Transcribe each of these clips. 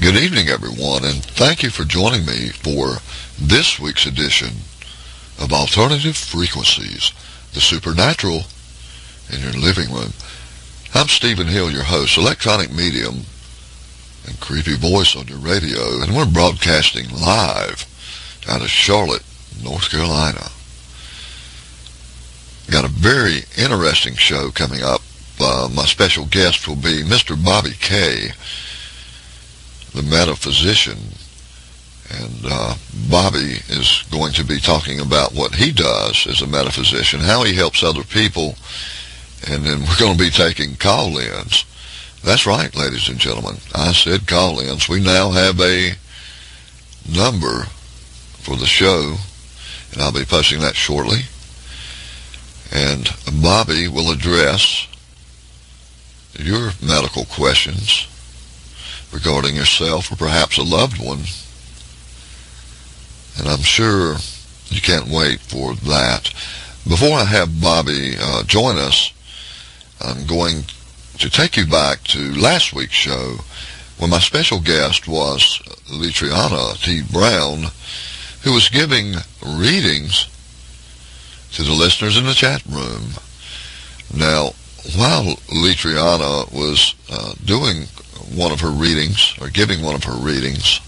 Good evening, everyone, and thank you for joining me for this week's edition of Alternative Frequencies, the Supernatural in Your Living Room. I'm Stephen Hill, your host, electronic medium and creepy voice on your radio, and we're broadcasting live out of Charlotte, North Carolina. Got a very interesting show coming up. My special guest will be Mr. Bobby K., the metaphysician, and Bobby is going to be talking about what he does as a metaphysician, how he helps other people, and then we're going to be taking call-ins. That's right, ladies and gentlemen, I said call-ins. We now have a number for the show, and I'll be posting that shortly, and Bobby will address your medical questions regarding yourself or perhaps a loved one. And I'm sure you can't wait for that. Before I have Bobby join us, I'm going to take you back to last week's show when my special guest was Litriana T. Brown, who was giving readings to the listeners in the chat room. Now, while Litriana was doing one of her readings, or giving one of her readings,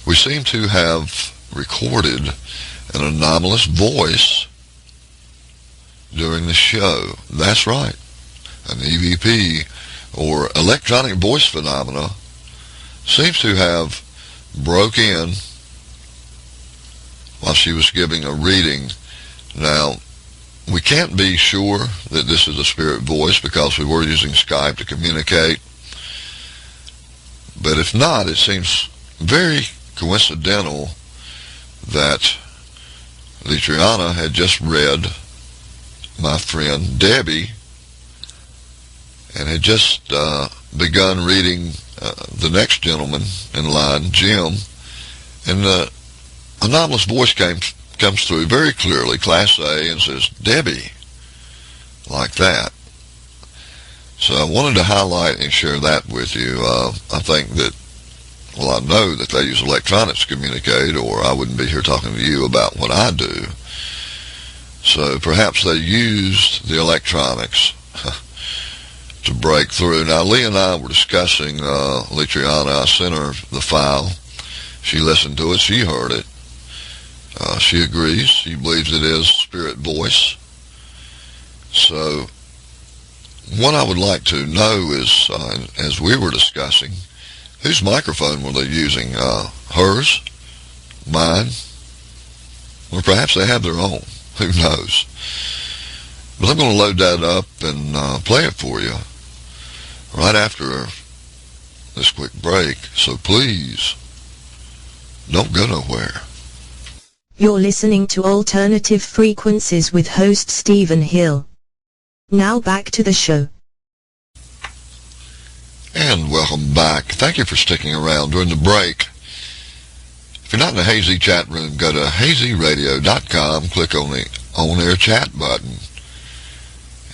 we seem to have recorded an anomalous voice during the show. That's right, an EVP, or electronic voice phenomena, seems to have broke in while she was giving a reading. Now, we can't be sure that this is a spirit voice because we were using Skype to communicate. But if not, it seems very coincidental that Litriana had just read my friend Debbie and had just begun reading the next gentleman in line, Jim, and the anomalous voice comes through very clearly, Class A, and says, Debbie, like that. So I wanted to highlight and share that with you. I think that, well, I know that they use electronics to communicate, or I wouldn't be here talking to you about what I do. So perhaps they used the electronics to break through. Now, Lee and I were discussing Litriana. I sent her the file. She listened to it. She heard it. She agrees. She believes it is spirit voice. So what I would like to know is, as we were discussing, whose microphone were they using? Hers? Mine? Or perhaps they have their own. Who knows? But I'm going to load that up and play it for you right after this quick break. So please, don't go nowhere. You're listening to Alternative Frequencies with host Stephen Hill. Now back to the show. And welcome back. Thank you for sticking around during the break. If you're not in the Hazy chat room, go to hazyradio.com, click on the on-air chat button,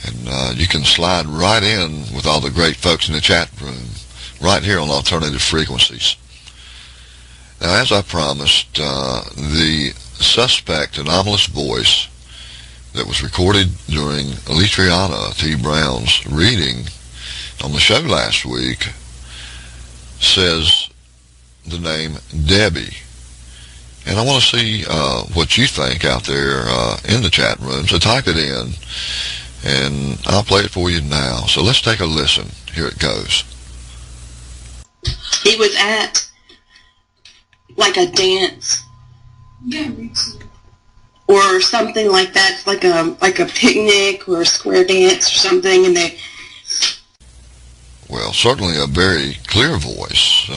and you can slide right in with all the great folks in the chat room, right here on Alternative Frequencies. Now, as I promised, the suspect anomalous voice that was recorded during Litriana T. Brown's reading on the show last week says the name Debbie. And I want to see what you think out there in the chat room. So type it in, and I'll play it for you now. So let's take a listen. Here it goes. He was at like a dance. Yeah, me too. Or something like that, like a picnic or a square dance or something, and they... Well, certainly a very clear voice,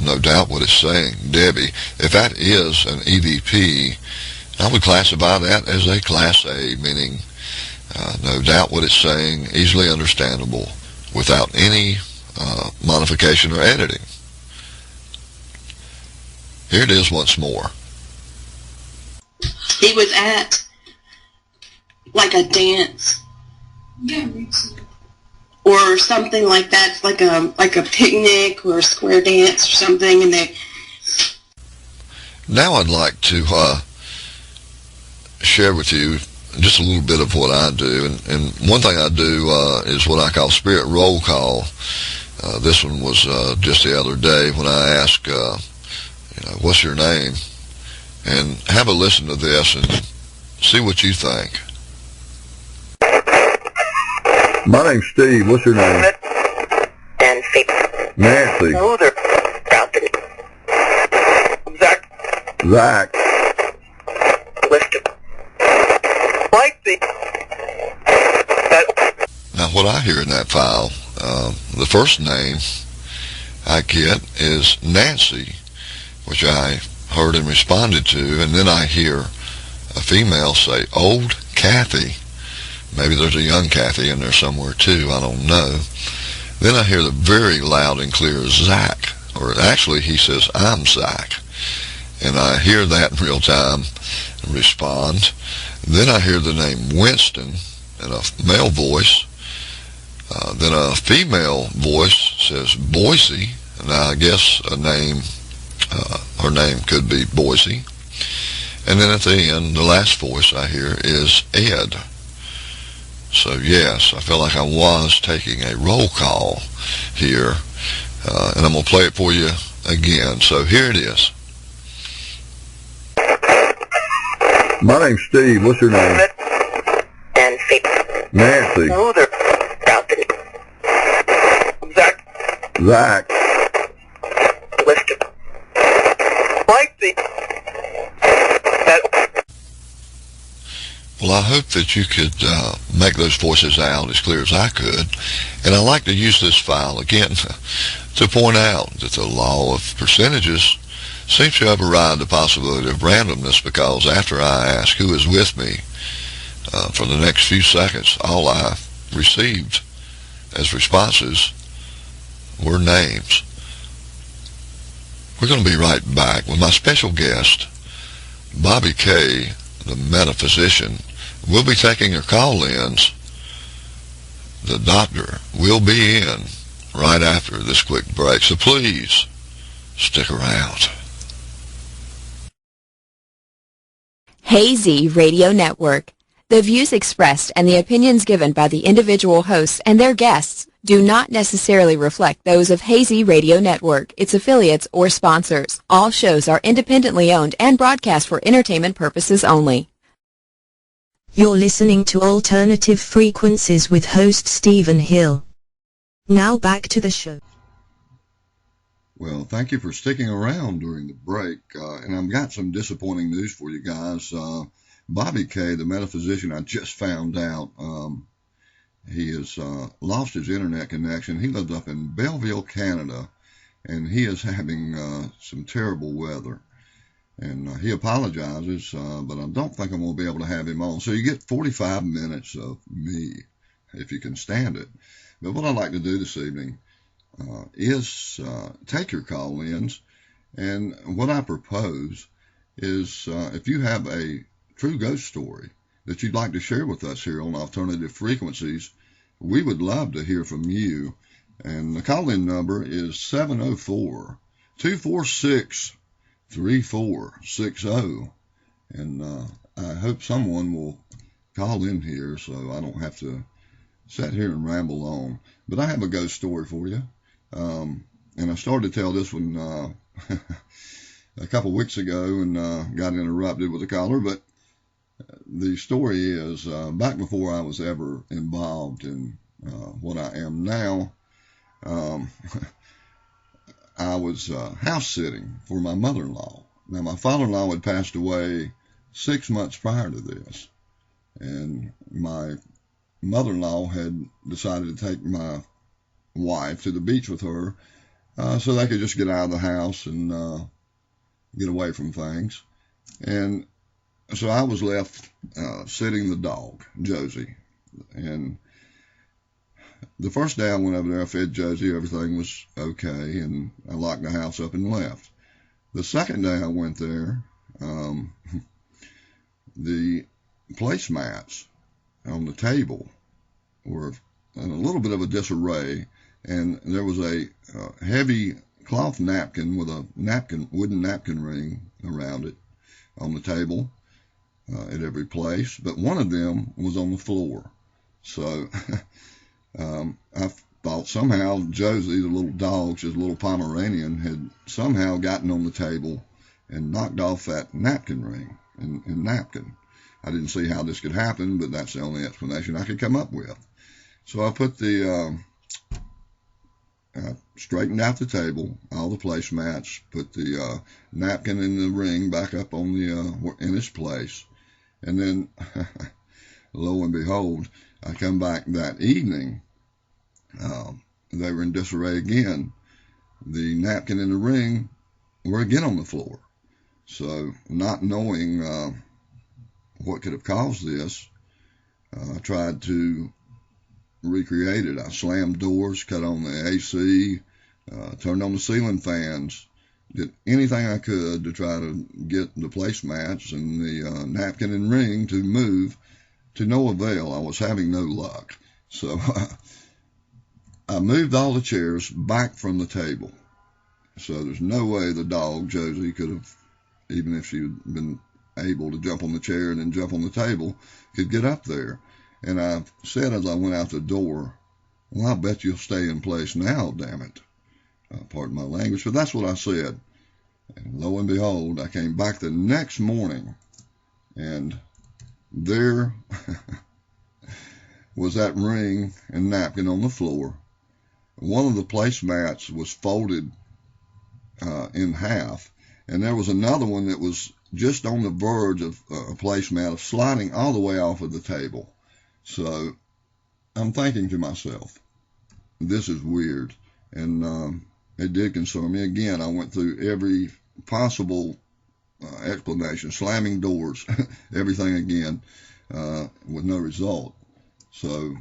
no doubt what it's saying, Debbie. If that is an EVP, I would classify that as a Class A, meaning no doubt what it's saying, easily understandable, without any modification or editing. Here it is once more. He was at like a dance. Yeah, me too. or something like that. It's like a picnic or a square dance or something, and they... Now I'd like to share with you just a little bit of what I do. And one thing I do is what I call spirit roll call. This one was just the other day when I asked, what's your name? And have a listen to this and see what you think. My name's Steve. What's your name? Nancy. Nancy. Luther. Zach. Lister. Now what I hear in that file, the first name I get is Nancy, which I heard and responded to, and then I hear a female say, Old Kathy. Maybe there's a young Kathy in there somewhere too, I don't know. Then I hear the very loud and clear Zach, or actually he says, I'm Zach. And I hear that in real time and respond. Then I hear the name Winston in a male voice. Then a female voice says Boise, and I guess her name could be Boise. And then at the end, the last voice I hear is Ed. So yes, I felt like I was taking a roll call here, and I'm going to play it for you again. So here it is. My name's Steve. What's your name? Nancy. Nancy. Luther. Zach. Lister. Well, I hope that you could make those voices out as clear as I could. And I like to use this file again to point out that the law of percentages seems to override the possibility of randomness, because after I ask who is with me, for the next few seconds, all I received as responses were names. We're going to be right back with my special guest, Bobby K., the metaphysician. We'll be taking your call-ins. The doctor will be in right after this quick break, so please stick around. Hazy Radio Network. The views expressed and the opinions given by the individual hosts and their guests do not necessarily reflect those of Hazy Radio Network, its affiliates, or sponsors. All shows are independently owned and broadcast for entertainment purposes only. You're listening to Alternative Frequencies with host Stephen Hill. Now back to the show. Well, thank you for sticking around during the break, and I've got some disappointing news for you guys. Bobby K., the metaphysician, I just found out he has lost his internet connection. He lives up in Belleville, Canada, and he is having some terrible weather. And he apologizes, but I don't think I'm going to be able to have him on. So you get 45 minutes of me, if you can stand it. But what I'd like to do this evening is take your call-ins. And what I propose is if you have a true ghost story that you'd like to share with us here on Alternative Frequencies, we would love to hear from you. And the call-in number is 704-246-3460. And I hope someone will call in here so I don't have to sit here and ramble on. But I have a ghost story for you. And I started to tell this one a couple weeks ago and got interrupted with a caller. But the story is back before I was ever involved in what I am now. I was house sitting for my mother-in-law. Now, my father-in-law had passed away 6 months prior to this, and my mother-in-law had decided to take my wife to the beach with her so they could just get out of the house and get away from things. And so I was left sitting the dog, Josie. And the first day I went over there, I fed Josie. Everything was okay, and I locked the house up and left. The second day I went there, the placemats on the table were a little bit of a disarray, and there was a heavy cloth napkin with a wooden napkin ring around it on the table at every place, but one of them was on the floor. So I thought somehow Josie, the little dog, she's a little Pomeranian, had somehow gotten on the table and knocked off that napkin ring and napkin. I didn't see how this could happen, but that's the only explanation I could come up with. So I put straightened out the table, all the placemats, put the napkin and the ring back up on the in its place, and then lo and behold, I come back that evening. They were in disarray again. The napkin and the ring were again on the floor. So, not knowing what could have caused this, I tried to recreate it. I slammed doors, cut on the AC, turned on the ceiling fans, did anything I could to try to get the placemats and the napkin and ring to move, to no avail. I was having no luck. So I moved all the chairs back from the table. So there's no way the dog, Josie, could have, even if she had been able to jump on the chair and then jump on the table, could get up there. And I said as I went out the door, well, I bet you'll stay in place now, damn it. Pardon my language, but that's what I said. And lo and behold, I came back the next morning, and there was that ring and napkin on the floor. One of the placemats was folded in half, and there was another one that was just on the verge of a placemat of sliding all the way off of the table. So I'm thinking to myself, this is weird, and it did concern me. Again, I went through every possible explanation, slamming doors, everything again, with no result. So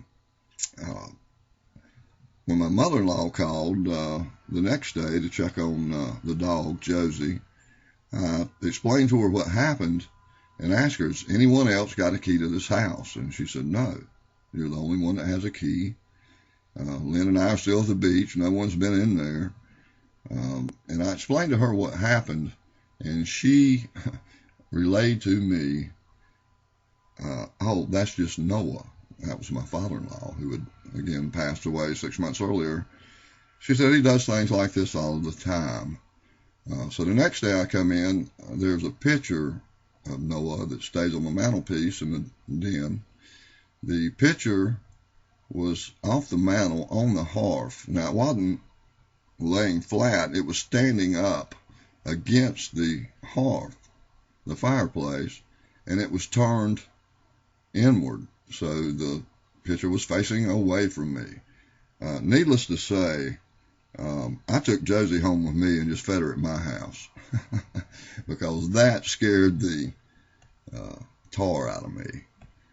when my mother-in-law called the next day to check on the dog, Josie, I explained to her what happened and asked her, has anyone else got a key to this house? And she said, no, you're the only one that has a key. Lynn and I are still at the beach. No one's been in there. And I explained to her what happened, and she relayed to me, oh, that's just Noah. That was my father-in-law, who had, again, passed away 6 months earlier. She said he does things like this all the time. So the next day I come in, there's a picture of Noah that stays on the mantelpiece in the den. The picture was off the mantel on the hearth. Now, it wasn't laying flat. It was standing up against the hearth, the fireplace, and it was turned inward. So the picture was facing away from me. Needless to say, I took Josie home with me and just fed her at my house because that scared the tar out of me,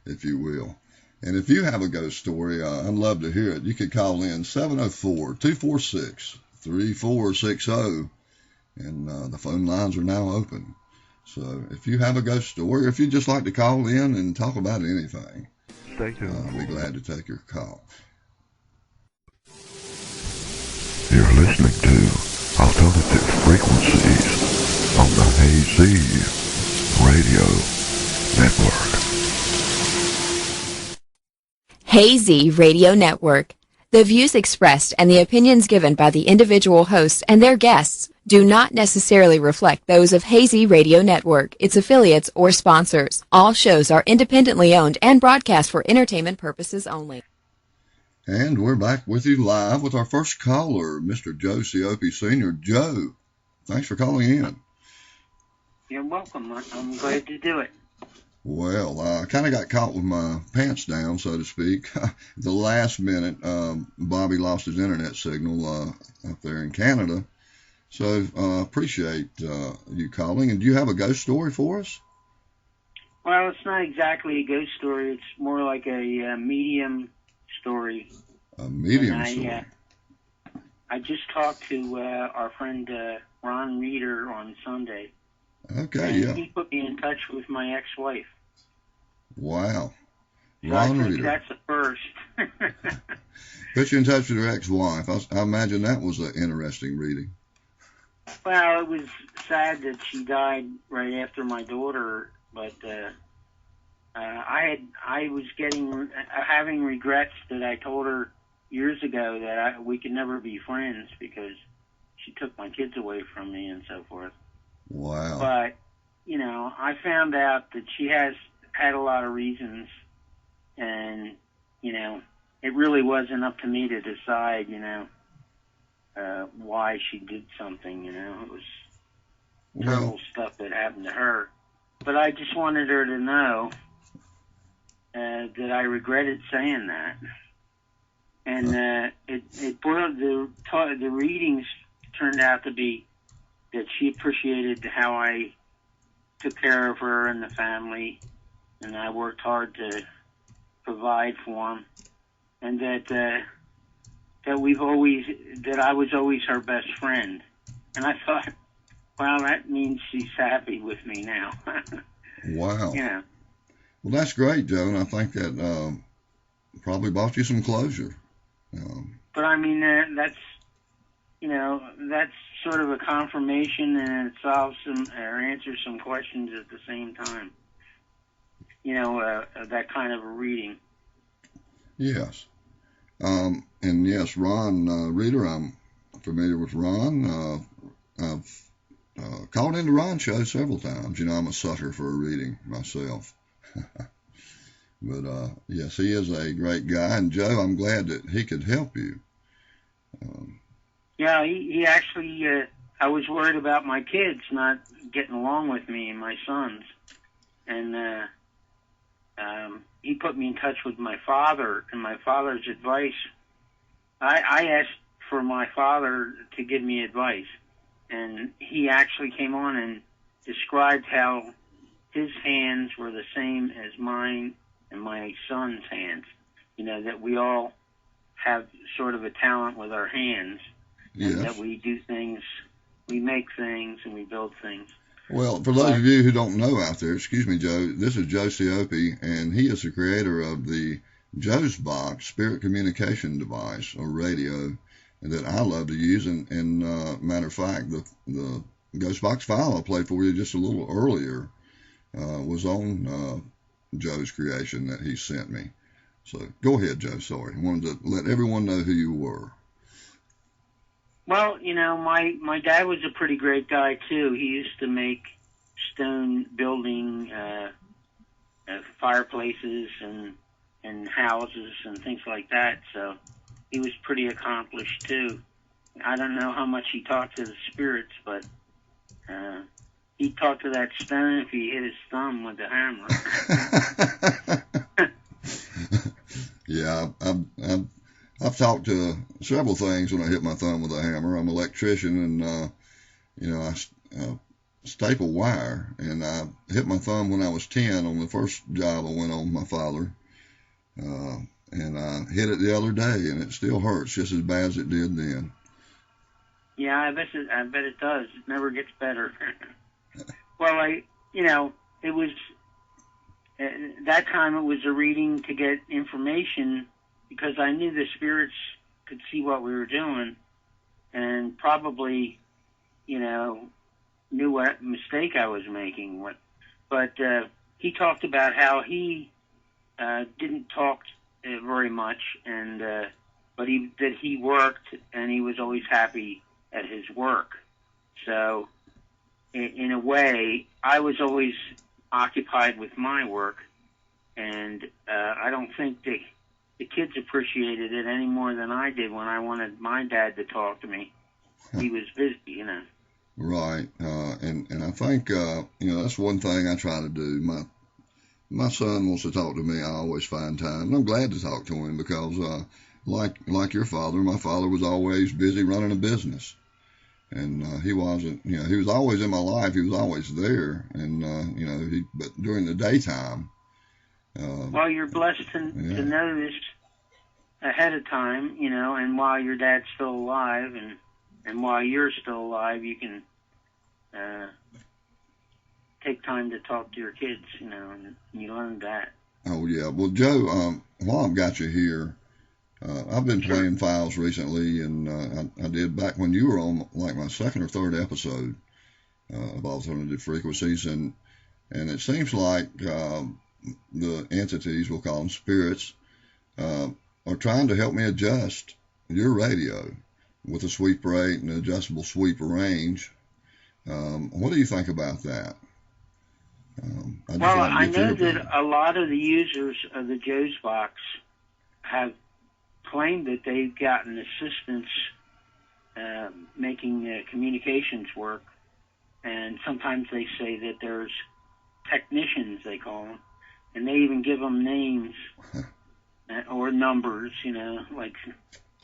if you will. And if you have a ghost story, I'd love to hear it. You could call in 704-246-3460, and the phone lines are now open. So if you have a ghost story, or if you'd just like to call in and talk about anything, I'll be glad to take your call. You're listening to Alternative Frequencies on the Hazy Radio Network. Hazy Radio Network. The views expressed and the opinions given by the individual hosts and their guests do not necessarily reflect those of Hazy Radio Network, its affiliates, or sponsors. All shows are independently owned and broadcast for entertainment purposes only. And we're back with you live with our first caller, Mr. Joe Cioopi Sr. Joe, thanks for calling in. You're welcome. I'm glad to do it. Well, I kind of got caught with my pants down, so to speak. The last minute, Bobby lost his internet signal up there in Canada. So appreciate you calling. And do you have a ghost story for us? Well, it's not exactly a ghost story. It's more like a medium story. A medium story. I just talked to our friend Ron Reeder on Sunday. Okay, and yeah. he put me in touch with my ex-wife. Wow. So I Ron think Reeder. that's the first. Put you in touch with her ex-wife. I imagine that was an interesting reading. Well, it was sad that she died right after my daughter, but I was having regrets that I told her years ago that we could never be friends because she took my kids away from me and so forth. Wow. But, you know, I found out that she has had a lot of reasons, and, you know, it really wasn't up to me to decide, you know, why she did something, you know. It was terrible stuff that happened to her. But I just wanted her to know that I regretted saying that. And the readings turned out to be that she appreciated how I took care of her and the family, and I worked hard to provide for them, and that I was always her best friend. And I thought, well, that means she's happy with me now. Wow. Yeah. Well, that's great, Joe, and I think that probably brought you some closure. But I mean, that's sort of a confirmation, and it solves some or answers some questions at the same time. You know, that kind of a reading. Yes. And yes, Ron Reeder, I'm familiar with Ron. I've called into Ron's show several times. You know, I'm a sucker for a reading myself. But yes, he is a great guy. And Joe, I'm glad that he could help you. Yeah, he actually, I was worried about my kids not getting along with me and my sons. And he put me in touch with my father, and my father's advice. I asked for my father to give me advice, and he actually came on and described how his hands were the same as mine and my son's hands. You know, that we all have sort of a talent with our hands, Yes. and that we do things, we make things, and we build things. Well, for those of you who don't know out there, excuse me, Joe, this is Joe Cioopi, and he is the creator of the Joe's Box spirit communication device or radio that I love to use. And matter of fact, the Ghost Box file I played for you just a little earlier was on Joe's creation that he sent me. So go ahead, Joe. Sorry, I wanted to let everyone know who you were. Well, you know, my dad was a pretty great guy too. He used to make stone building fireplaces and houses and things like that. So he was pretty accomplished too. I don't know how much he talked to the spirits, but he talked to that stone if he hit his thumb with the hammer. Yeah, I've talked to several things when I hit my thumb with a hammer. I'm an electrician, and you know, I staple wire, and I hit my thumb when I was 10 on the first job I went on with my father, and I hit it the other day, and it still hurts just as bad as it did then. Yeah, I bet it does. It never gets better. Well, it was that time. It was a reading to get information, because I knew the spirits could see what we were doing, and probably, you know, knew what mistake I was making. But he talked about how he didn't talk very much, and but he worked, and he was always happy at his work. So, in a way, I was always occupied with my work, and I don't think the kids appreciated it any more than I did when I wanted my dad to talk to me. He was busy, you know. Right, and I think you know, that's one thing I try to do. My son wants to talk to me. I always find time, and I'm glad to talk to him because, like your father, my father was always busy running a business, and he wasn't. You know, he was always in my life. He was always there, and you know, but during the daytime. Well, you're blessed to know this ahead of time, you know, and while your dad's still alive, and while you're still alive, you can take time to talk to your kids, you know, and you learn that. Oh, yeah. Well, Joe, while I've got you here, I've been playing files recently, and I did back when you were on like my second or third episode of Alternative Frequencies, and it seems like the entities, we'll call them spirits, are trying to help me adjust your radio with a sweep rate and an adjustable sweep range. What do you think about that? I know that a lot of the users of the Joe's Box have claimed that they've gotten assistance making communications work, and sometimes they say that there's technicians, they call them, and they even give them names or numbers, like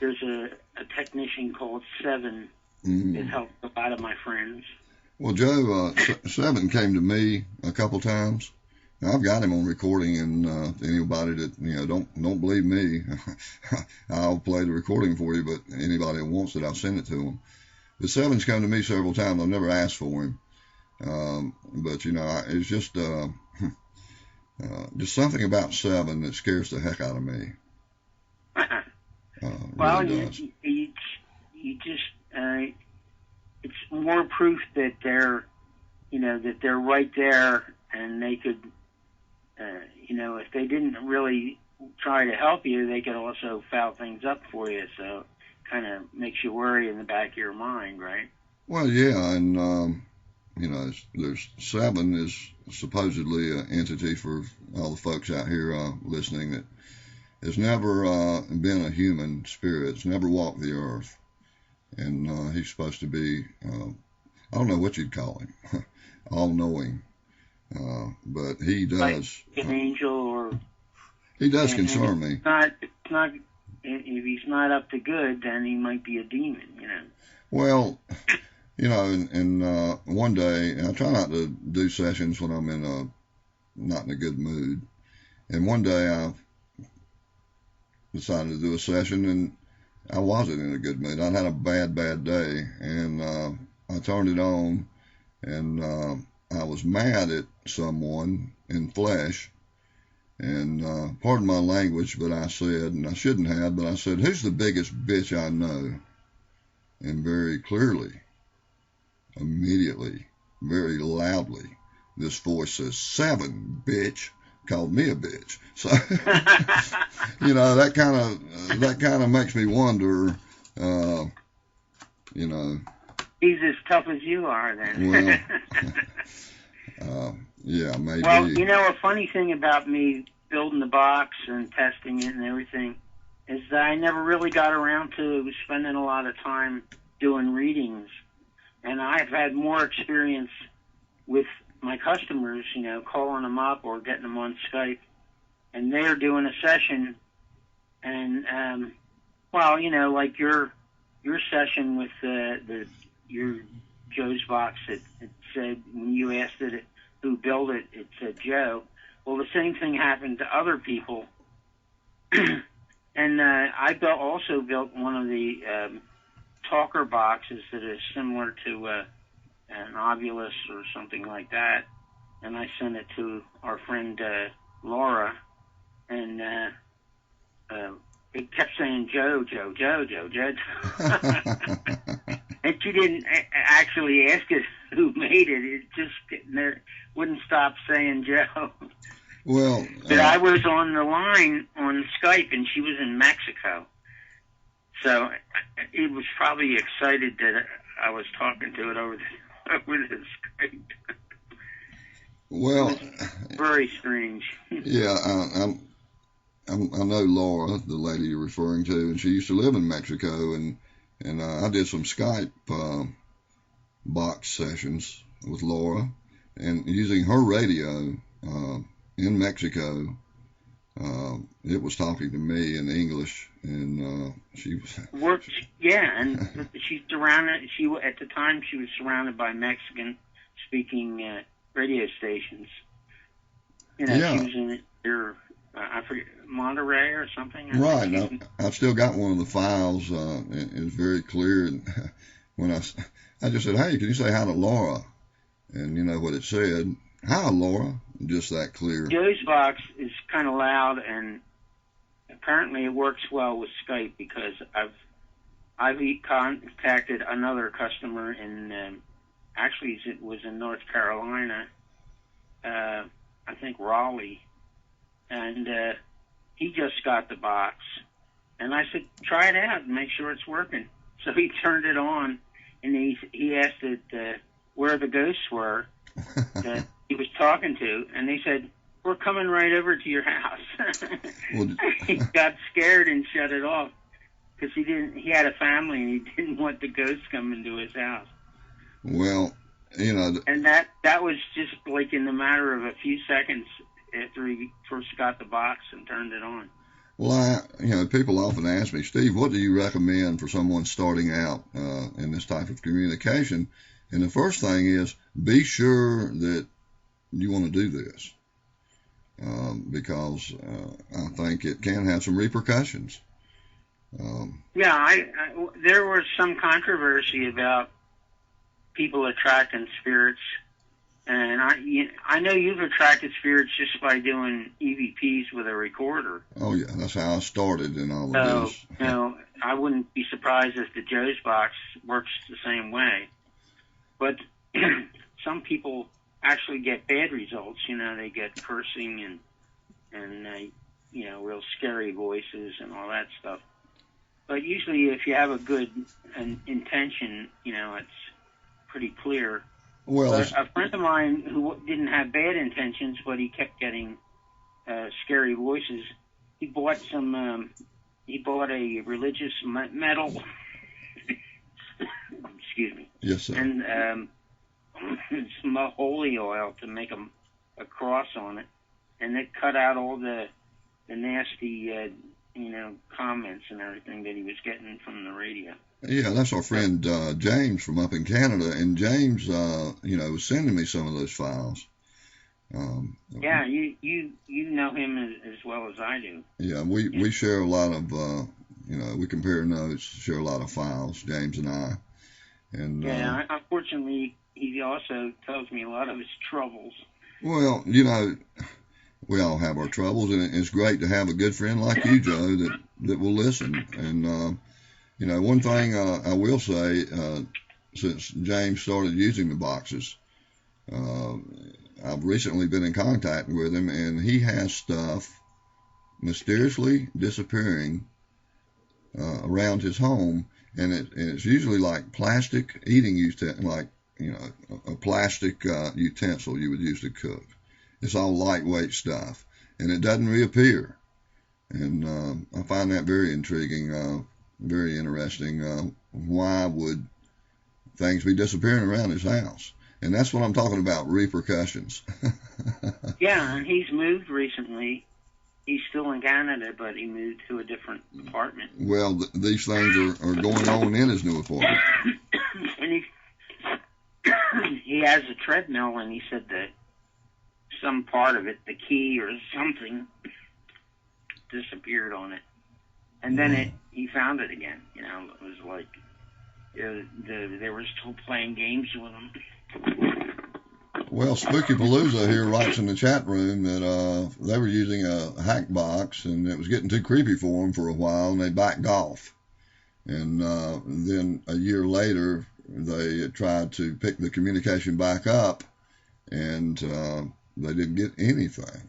there's a technician called Seven that helped a lot of my friends. Well, Joe, Seven came to me a couple times. Now, I've got him on recording, and anybody that don't believe me, I'll play the recording for you. But anybody that wants it, I'll send it to them. But Seven's come to me several times. I've never asked for him, but it's just something about Seven that scares the heck out of me. Well, really does. you just it's more proof that they're right there, and they could, if they didn't really try to help you, they could also foul things up for you. So, kind of makes you worry in the back of your mind, right? Well, yeah, and there's Seven is supposedly an entity for all the folks out here listening that has never been a human spirit. It's never walked the earth. And he's supposed to be, I don't know what you'd call him, all-knowing. But he does. Like an angel, or he does concern me. If he's not up to good, then he might be a demon, Well, and one day, and I try not to do sessions when I'm not in a good mood. And one day I decided to do a session, and I wasn't in a good mood. I'd had a bad day, and I turned it on, and I was mad at someone in flesh, and pardon my language, but I said, and I shouldn't have, but I said, "Who's the biggest bitch I know?" And very clearly, immediately, very loudly, this voice says, "Seven, bitch." Called me a bitch. So, that kind of makes me wonder, He's as tough as you are, then. Well, yeah, maybe. Well, a funny thing about me building the box and testing it and everything is that I never really got around to spending a lot of time doing readings. And I've had more experience with my customers, calling them up or getting them on Skype, and they're doing a session, and like your session with your Joe's Box, it said when you asked it who built it, it said Joe. Well, the same thing happened to other people, and I also built one of the talker boxes that is similar to an Ovilus or something like that, and I sent it to our friend Laura, and it kept saying Joe, and she didn't actually ask us who made it. It just wouldn't stop saying Joe. Well, but I was on the line on Skype, and she was in Mexico, so it was probably excited that I was talking to it over the Skype. Well, very strange. Yeah, I know Laura, the lady you're referring to, and she used to live in Mexico, and I did some Skype box sessions with Laura, and using her radio in Mexico, it was talking to me in English, and she worked. Yeah, and she's surrounded. At the time she was surrounded by Mexican-speaking radio stations. Yeah. She was in I forget, Monterey or something. Right. Now, I've still got one of the files. It's very clear. And when I just said, "Hey, can you say hi to Laura?" And you know what it said? Hi, Laura. Just that clear. Joe's box is kind of loud, and apparently it works well with Skype because I've contacted another customer in actually it was in North Carolina, I think Raleigh, and he just got the box, and I said try it out and make sure it's working. So he turned it on, and he asked it where the ghosts were that he was talking to, and they said, we're coming right over to your house. He got scared and shut it off because he had a family and he didn't want the ghosts coming to his house. Well, you know. And that was just like in the matter of a few seconds after he first got the box and turned it on. Well, people often ask me, Steve, what do you recommend for someone starting out in this type of communication? And the first thing is be sure that you want to do this because I think it can have some repercussions. There was some controversy about people attracting spirits, and I know you've attracted spirits just by doing EVPs with a recorder. Oh yeah, that's how I started in all of this. I wouldn't be surprised if the Joe's box works the same way. But some people actually get bad results. They get cursing and real scary voices and all that stuff. But usually, if you have a good intention, it's pretty clear. Well, a friend of mine who didn't have bad intentions, but he kept getting scary voices. He bought a religious medal. Excuse me. Yes, sir. And some holy oil to make a cross on it, and it cut out all the nasty comments and everything that he was getting from the radio. Yeah, that's our friend James from up in Canada, and James, was sending me some of those files. Yeah, you know him as well as I do. Yeah, we share a lot of, we compare notes, share a lot of files, James and I. And unfortunately, he also tells me a lot of his troubles. Well, we all have our troubles, and it's great to have a good friend like you, Joe, that will listen. And one thing I will say, since James started using the boxes, I've recently been in contact with him, and he has stuff mysteriously disappearing around his home, and it's usually like plastic eating utensils, like a plastic utensil you would use to cook. It's all lightweight stuff, and it doesn't reappear. And I find that very intriguing, very interesting. Why would things be disappearing around his house? And that's what I'm talking about, repercussions. Yeah, and he's moved recently. He's still in Canada, but he moved to a different apartment. Well, these things are going on in his new apartment. And he has a treadmill, and he said that some part of it, the key or something, disappeared on it. And then he found it again. It was like they were still playing games with him. Well, Spooky Palooza here writes in the chat room that they were using a hack box, and it was getting too creepy for them for a while, and they backed off. And then a year later, they tried to pick the communication back up, and they didn't get anything.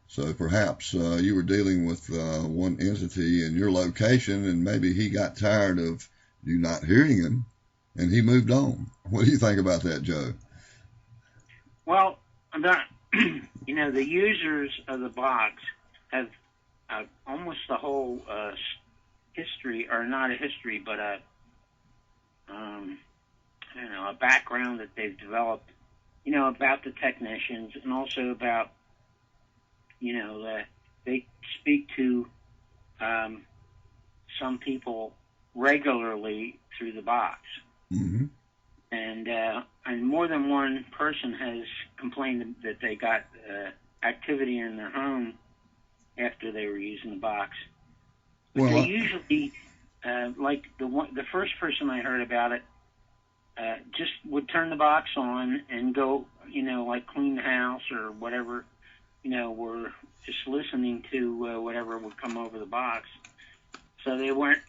So perhaps you were dealing with one entity in your location, and maybe he got tired of you not hearing him, and he moved on. What do you think about that, Joe? Well, the users of the box have almost the whole history, or not a history, but a background that they've developed, about the technicians, and also about, they speak to some people regularly through the box. Mm-hmm. And more than one person has complained that they got activity in their home after they were using the box. But they usually, like the first person I heard about it, just would turn the box on and go, like clean the house or whatever, were just listening to whatever would come over the box. So they weren't,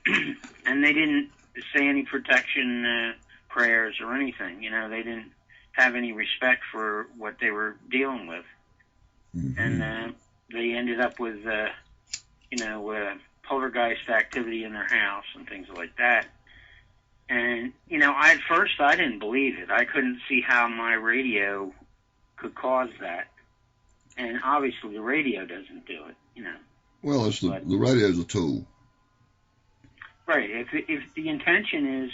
and they didn't say any protection prayers or anything. They didn't have any respect for what they were dealing with. Mm-hmm. And they ended up with, poltergeist activity in their house and things like that. And, at first I didn't believe it. I couldn't see how my radio could cause that. And obviously the radio doesn't do it, Well, the radio's a tool. Right. If the intention is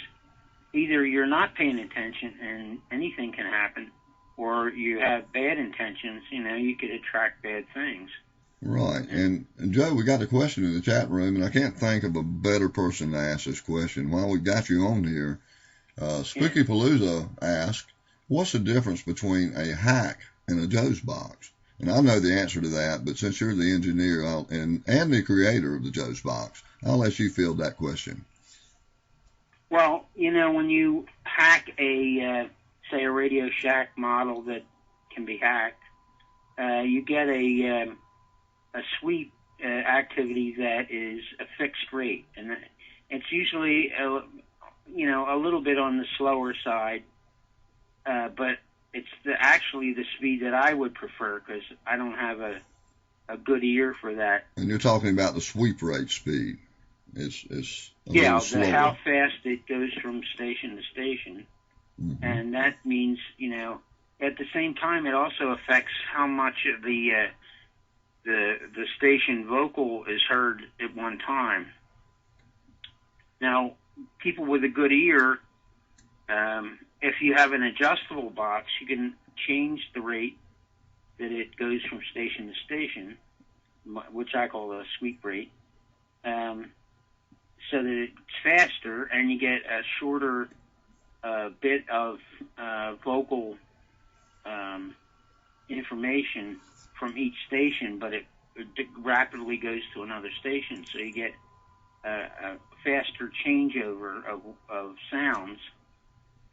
either you're not paying attention and anything can happen, or you have bad intentions, you could attract bad things. Right. And Joe, we got a question in the chat room, and I can't think of a better person to ask this question. While we got you on here, Spooky Palooza asked, what's the difference between a hack and a Joe's box? And I know the answer to that, but since you're the engineer and the creator of the Joe's box, I'll let you field that question. Well, when you hack say a Radio Shack model that can be hacked, you get a sweep activity that is a fixed rate, and it's usually a little bit on the slower side, but it's actually the speed that I would prefer because I don't have a good ear for that. And you're talking about the sweep rate speed. It's little slower. How fast it goes from station to station, mm-hmm. And that means at the same time it also affects how much of the station vocal is heard at one time. Now, people with a good ear, if you have an adjustable box, you can change the rate that it goes from station to station, which I call a sweep rate, so that it's faster and you get a shorter bit of vocal information from each station, but it rapidly goes to another station, so you get a faster changeover of sounds,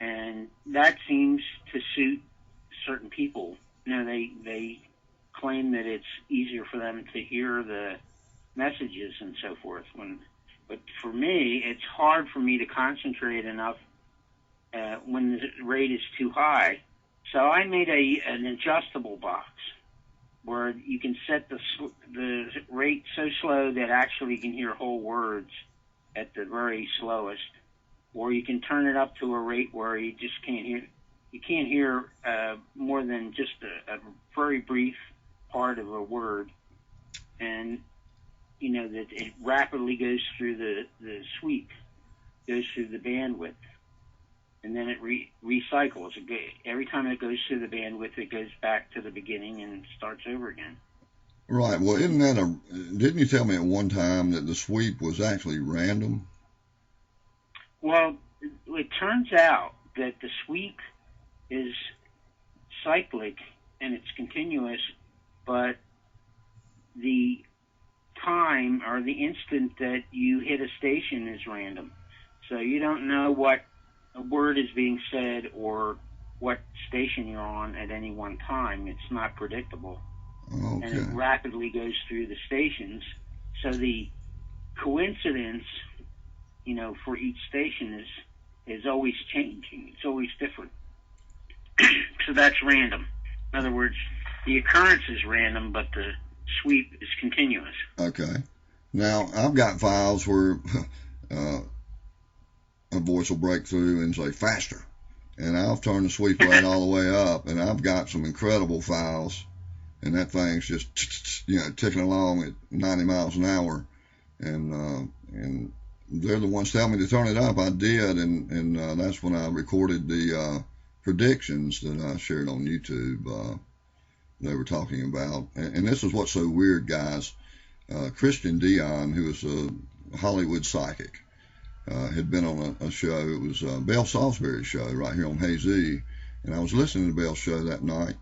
and that seems to suit certain people. They claim that it's easier for them to hear the messages and so forth. But for me, it's hard for me to concentrate enough when the rate is too high. So I made an adjustable box where you can set the rate so slow that actually you can hear whole words at the very slowest, or you can turn it up to a rate where you just can't hear. You can't hear more than just a very brief part of a word, and that it rapidly goes through the sweep, goes through the bandwidth, and then it recycles. Every time it goes through the bandwidth, it goes back to the beginning and starts over again. Right. Well, didn't you tell me at one time that the sweep was actually random? Well, it turns out that the sweep is cyclic and it's continuous, but the time or the instant that you hit a station is random. So you don't know what a word is being said or what station you're on at any one time. It's not predictable. Okay. And it rapidly goes through the stations. So the coincidence, for each station is always changing. It's always different. So that's random. In other words, the occurrence is random, but the sweep is continuous. Okay. Now, I've got files where a voice will break through and say faster, and I'll turn the sweep rate all the way up, and I've got some incredible files, and that thing's just ticking along at 90 miles an hour, and they're the ones telling me to turn it up. I did, and that's when I recorded the predictions that I shared on YouTube. They were talking about, and this is what's so weird, guys. Christian Dion, who is a Hollywood psychic, had been on a show. It was Belle Salisbury's show right here on Hazy, and I was listening to Belle's show that night,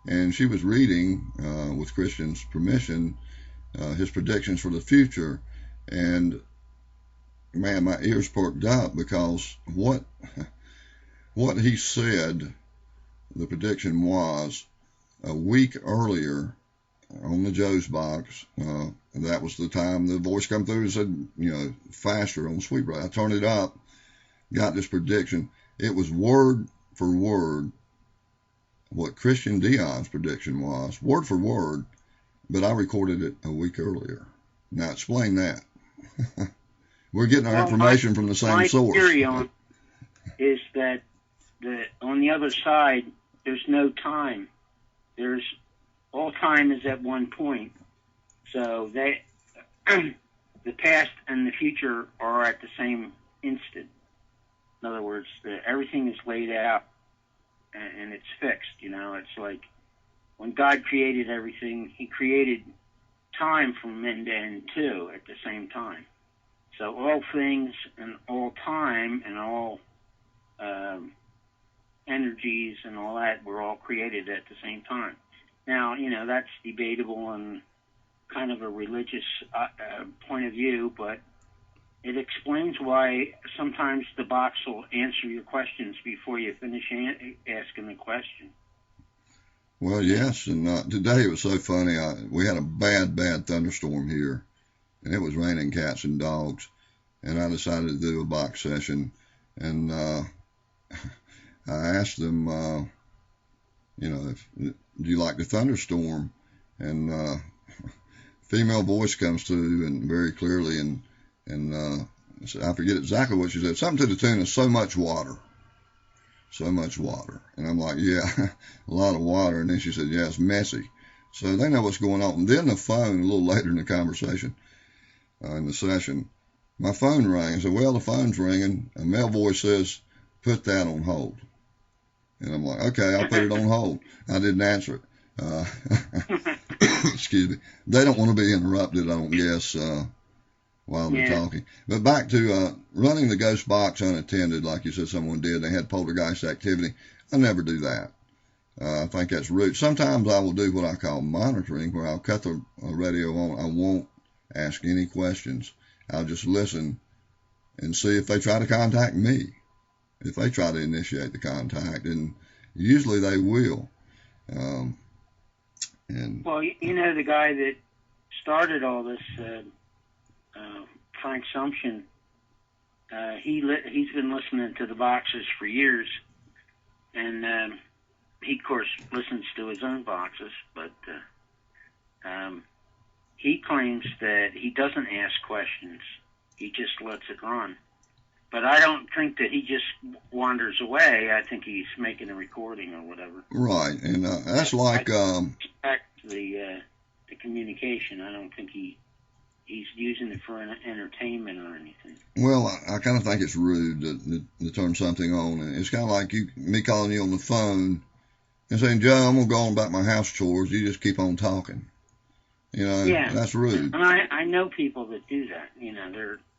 and she was reading, with Christian's permission, his predictions for the future, and man, my ears perked up because what he said, the prediction was a week earlier on the Joe's box. And that was the time the voice come through and said, faster on Sweet Right. I turned it up, got this prediction. It was word for word what Christian Dion's prediction was, word for word, but I recorded it a week earlier. Now explain that. We're getting our information from the same source. My theory on is that on the other side, there's no time. All time is at one point. So the past and the future are at the same instant. In other words, everything is laid out and it's fixed. It's like when God created everything, he created time from end to end too at the same time. So all things and all time and all energies and all that were all created at the same time. Now, that's debatable and kind of a religious point of view, but it explains why sometimes the box will answer your questions before you finish asking the question. Well, yes, and today it was so funny. We had a bad thunderstorm here, and it was raining cats and dogs, and I decided to do a box session, and I asked them, do you like the thunderstorm? And female voice comes through and very clearly, and I forget exactly what she said, something to the tune of so much water. And I'm like, yeah, a lot of water. And then she said, yeah, it's messy. So they know what's going on. And then the phone, a little later in the conversation, in the session, my phone rang. I said, well, the phone's ringing. A male voice says, put that on hold. And I'm like, okay, I'll put it on hold. I didn't answer it. Excuse me. They don't want to be interrupted, I don't guess, while they're talking. But back to running the ghost box unattended, like you said someone did. They had poltergeist activity. I never do that. I think that's rude. Sometimes I will do what I call monitoring, where I'll cut the radio on. I won't ask any questions. I'll just listen and see if they try to contact me. If they try to initiate the contact, and usually they will. Well, the guy that started all this, Frank Sumption, he's been listening to the boxes for years, and he, of course, listens to his own boxes, but he claims that he doesn't ask questions. He just lets it run. But I don't think that he just wanders away. I think he's making a recording or whatever. Right, and that's like... I respect the communication. I don't think he's using it for entertainment or anything. Well, I kind of think it's rude to turn something on. And it's kind of like me calling you on the phone and saying, Joe, I'm going to go on about my house chores. You just keep on talking. That's rude. And I know people that do that.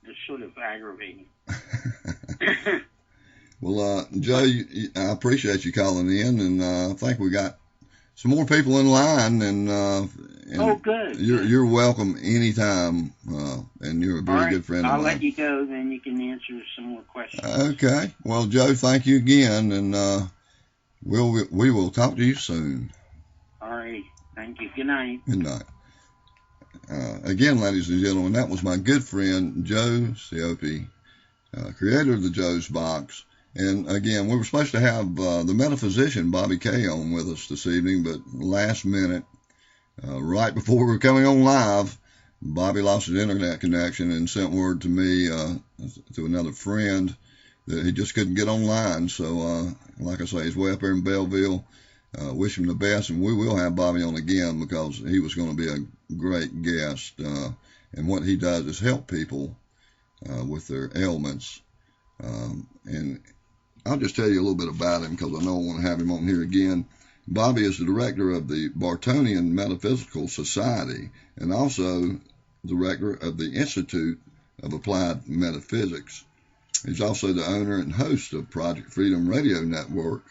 They're sort of aggravating. Well, Joe, I appreciate you calling in, and I think we got some more people in line. And oh, good. You're welcome anytime, and you're a very good friend of mine. I'll let you go, then you can answer some more questions. Okay. Well, Joe, thank you again, and we will talk to you soon. All right. Thank you. Good night. Good night. Again, ladies and gentlemen, that was my good friend Joe Cioopi, creator of the Joe's Box. And again, we were supposed to have the metaphysician Bobby Kay on with us this evening, but last minute, right before we were coming on live, Bobby lost his internet connection and sent word to me, to another friend, that he just couldn't get online. So, like I say, he's way up here in Belleville. Wish him the best, and we will have Bobby on again because he was going to be a great guest. And what he does is help people with their ailments. And I'll just tell you a little bit about him because I know I want to have him on here again. Bobby is the director of the Bartonian Metaphysical Society and also director of the Institute of Applied Metaphysics. He's also the owner and host of Project Freedom Radio Network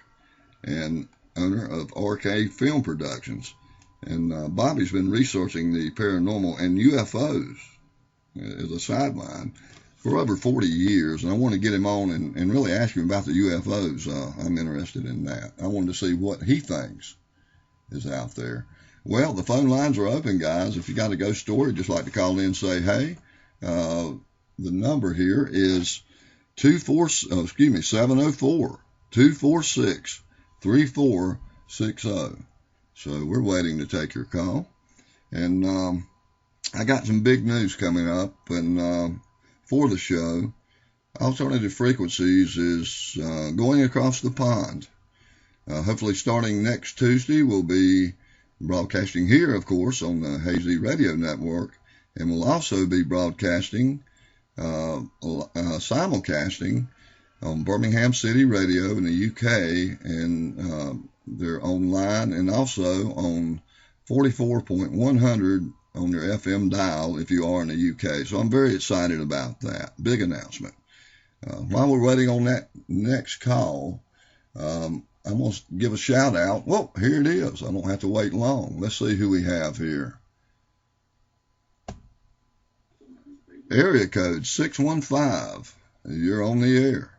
and owner of RK Film Productions. And Bobby's been researching the paranormal and UFOs as a sideline for over 40 years, and I want to get him on and really ask him about the UFOs. I'm interested in that. I wanted to see what he thinks is out there. Well, the phone lines are open, guys. If you got a ghost story, just like to call in and say, hey, the number here is 704-246-3460. So we're waiting to take your call. And I got some big news coming up, and for the show, Alternative Frequencies is going across the pond. Hopefully starting next Tuesday, we'll be broadcasting here, of course, on the Hazy Radio Network, and we'll also be broadcasting, simulcasting on Birmingham City Radio in the UK, and they're online, and also on 44.100 on your FM dial if you are in the UK. So I'm very excited about that. Big announcement. While we're waiting on that next call, I'm going to give a shout out. Well, here it is. I don't have to wait long. Let's see who we have here. Area code 615. You're on the air.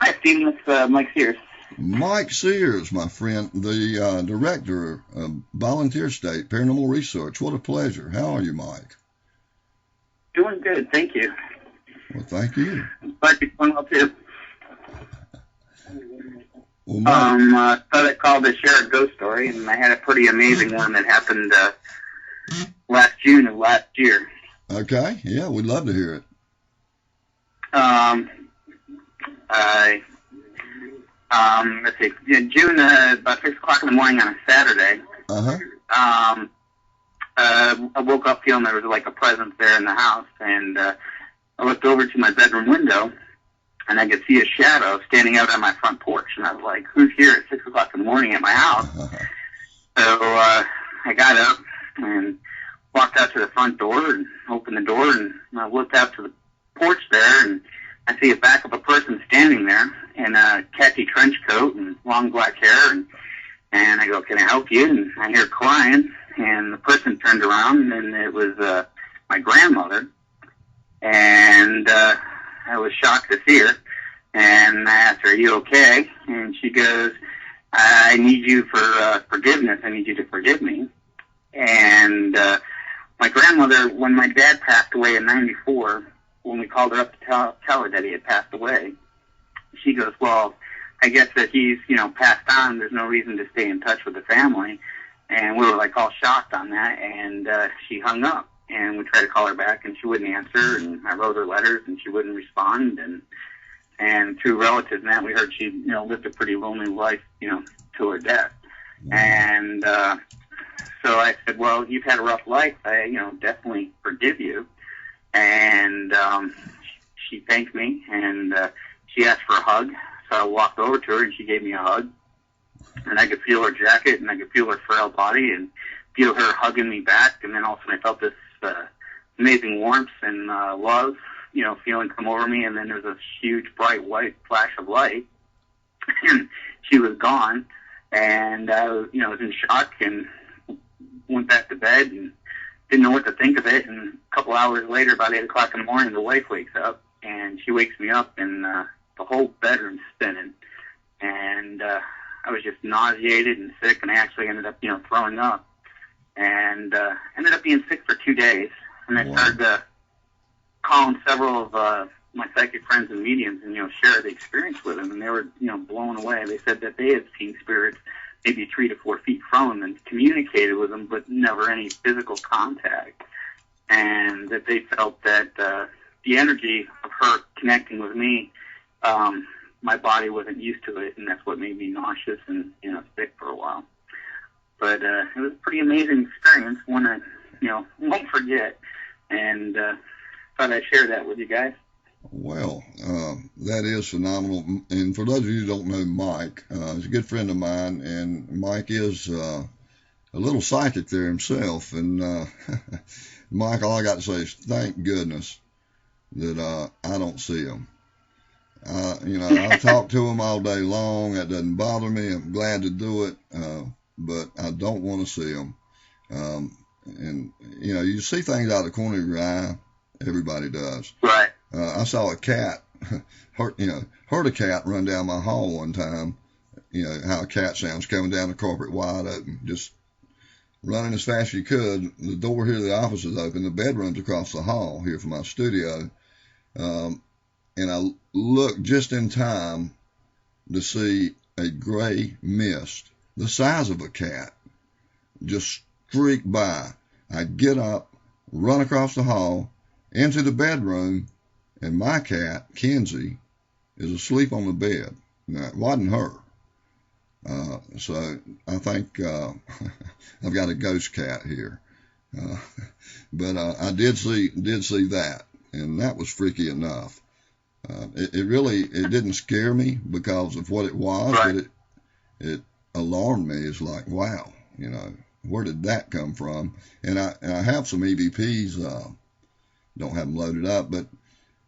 Hi, Stephen. It's Mike Sears. Mike Sears, my friend, the director of Volunteer State Paranormal Research. What a pleasure. How are you, Mike? Doing good, thank you. Well, thank you. Glad you're doing well, too. Well, Mike, thought I'd call to share a ghost story, and I had a pretty amazing one that happened last June of last year. Okay, yeah, we'd love to hear it. Let's see, June, about 6 o'clock in the morning on a Saturday. I woke up feeling there was like a presence there in the house, and I looked over to my bedroom window, and I could see a shadow standing out on my front porch, and I was like, who's here at 6 o'clock in the morning at my house? So I got up and walked out to the front door and opened the door, and I looked out to the porch there, and I see a back of a person standing there in a khaki trench coat and long black hair, and I go, can I help you? And I hear crying, and the person turned around, and it was my grandmother, and I was shocked to see her, and I asked her, are you okay? And she goes, I need you for forgiveness. I need you to forgive me. And my grandmother, when my dad passed away in '94, when we called her up to tell her that he had passed away, she goes, well, I guess that he's, passed on. There's no reason to stay in touch with the family. And we were like all shocked on that, and she hung up. And we tried to call her back, and she wouldn't answer, and I wrote her letters, and she wouldn't respond. And through relatives and that, we heard she, lived a pretty lonely life, to her death. And so I said, well, you've had a rough life. I, definitely forgive you. And she thanked me, and she asked for a hug. So I walked over to her, and she gave me a hug. And I could feel her jacket, and I could feel her frail body, and feel her hugging me back. And then all of a sudden I felt this amazing warmth and love, feeling come over me. And then there was a huge, bright, white flash of light, and she was gone. And I was in shock and went back to bed and didn't know what to think of it. And a couple hours later, about 8 o'clock in the morning, the wife wakes up, and she wakes me up, and the whole bedroom's spinning. And I was just nauseated and sick, and I actually ended up, throwing up. And ended up being sick for 2 days. And I started calling several of my psychic friends and mediums and, share the experience with them. And they were, blown away. They said that they had seen spirits maybe 3 to 4 feet from them and communicated with them, but never any physical contact. And that they felt that the energy of her connecting with me, my body wasn't used to it, and that's what made me nauseous and, sick for a while. But it was a pretty amazing experience, one I, won't forget, and thought I'd share that with you guys. Well, that is phenomenal. And for those of you who don't know Mike, he's a good friend of mine, and Mike is a little psychic there himself. And Mike, all I got to say is thank goodness that I don't see him. I talk to him all day long. That doesn't bother me. I'm glad to do it, but I don't want to see him. And you see things out of the corner of your eye, Everybody does. Right. I saw a cat, heard a cat run down my hall one time. You know how a cat sounds coming down the carpet wide open, just running as fast as you could. The door here to the office is open. The bedroom's across the hall here from my studio. And I looked just in time to see a gray mist, the size of a cat, just streak by. I get up, run across the hall, into the bedroom, and my cat, Kenzie, is asleep on the bed. Now, it wasn't her. So I think I've got a ghost cat here. But I did see that, and that was freaky enough. It didn't scare me because of what it was, right. but it alarmed me. It's like, wow, you know, where did that come from? And I have some EVPs, don't have them loaded up, but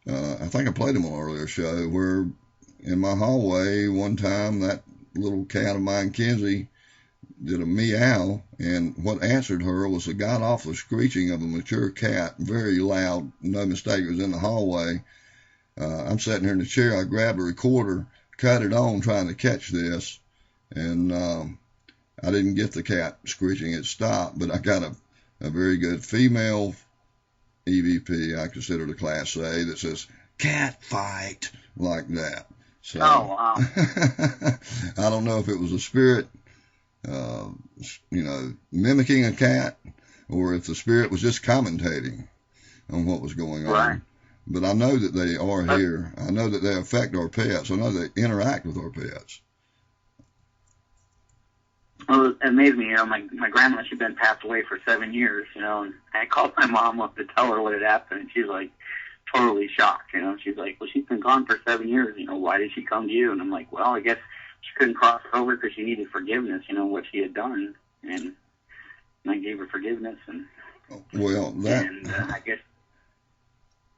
I think I played them on an earlier show where in my hallway one time that little cat of mine, Kenzie, did a meow, and what answered her was a god-awful screeching of a mature cat, very loud, no mistake, it was in the hallway. I'm sitting here in the chair, I grabbed a recorder, cut it on trying to catch this, and I didn't get the cat screeching, it stopped, but I got a very good female EVP, I consider the Class A, that says, cat fight, like that. So, oh, wow. I don't know if it was a spirit, mimicking a cat, or if the spirit was just commentating on what was going on. Right. But I know that they are here. I know that they affect our pets. I know they interact with our pets. Well, it amazed me, my grandma, she'd been passed away for 7 years, and I called my mom up to tell her what had happened, and she's like, totally shocked, she's like, well, she's been gone for 7 years, why did she come to you? And I'm like, well, I guess she couldn't cross over because she needed forgiveness, what she had done, and I gave her forgiveness, and I guess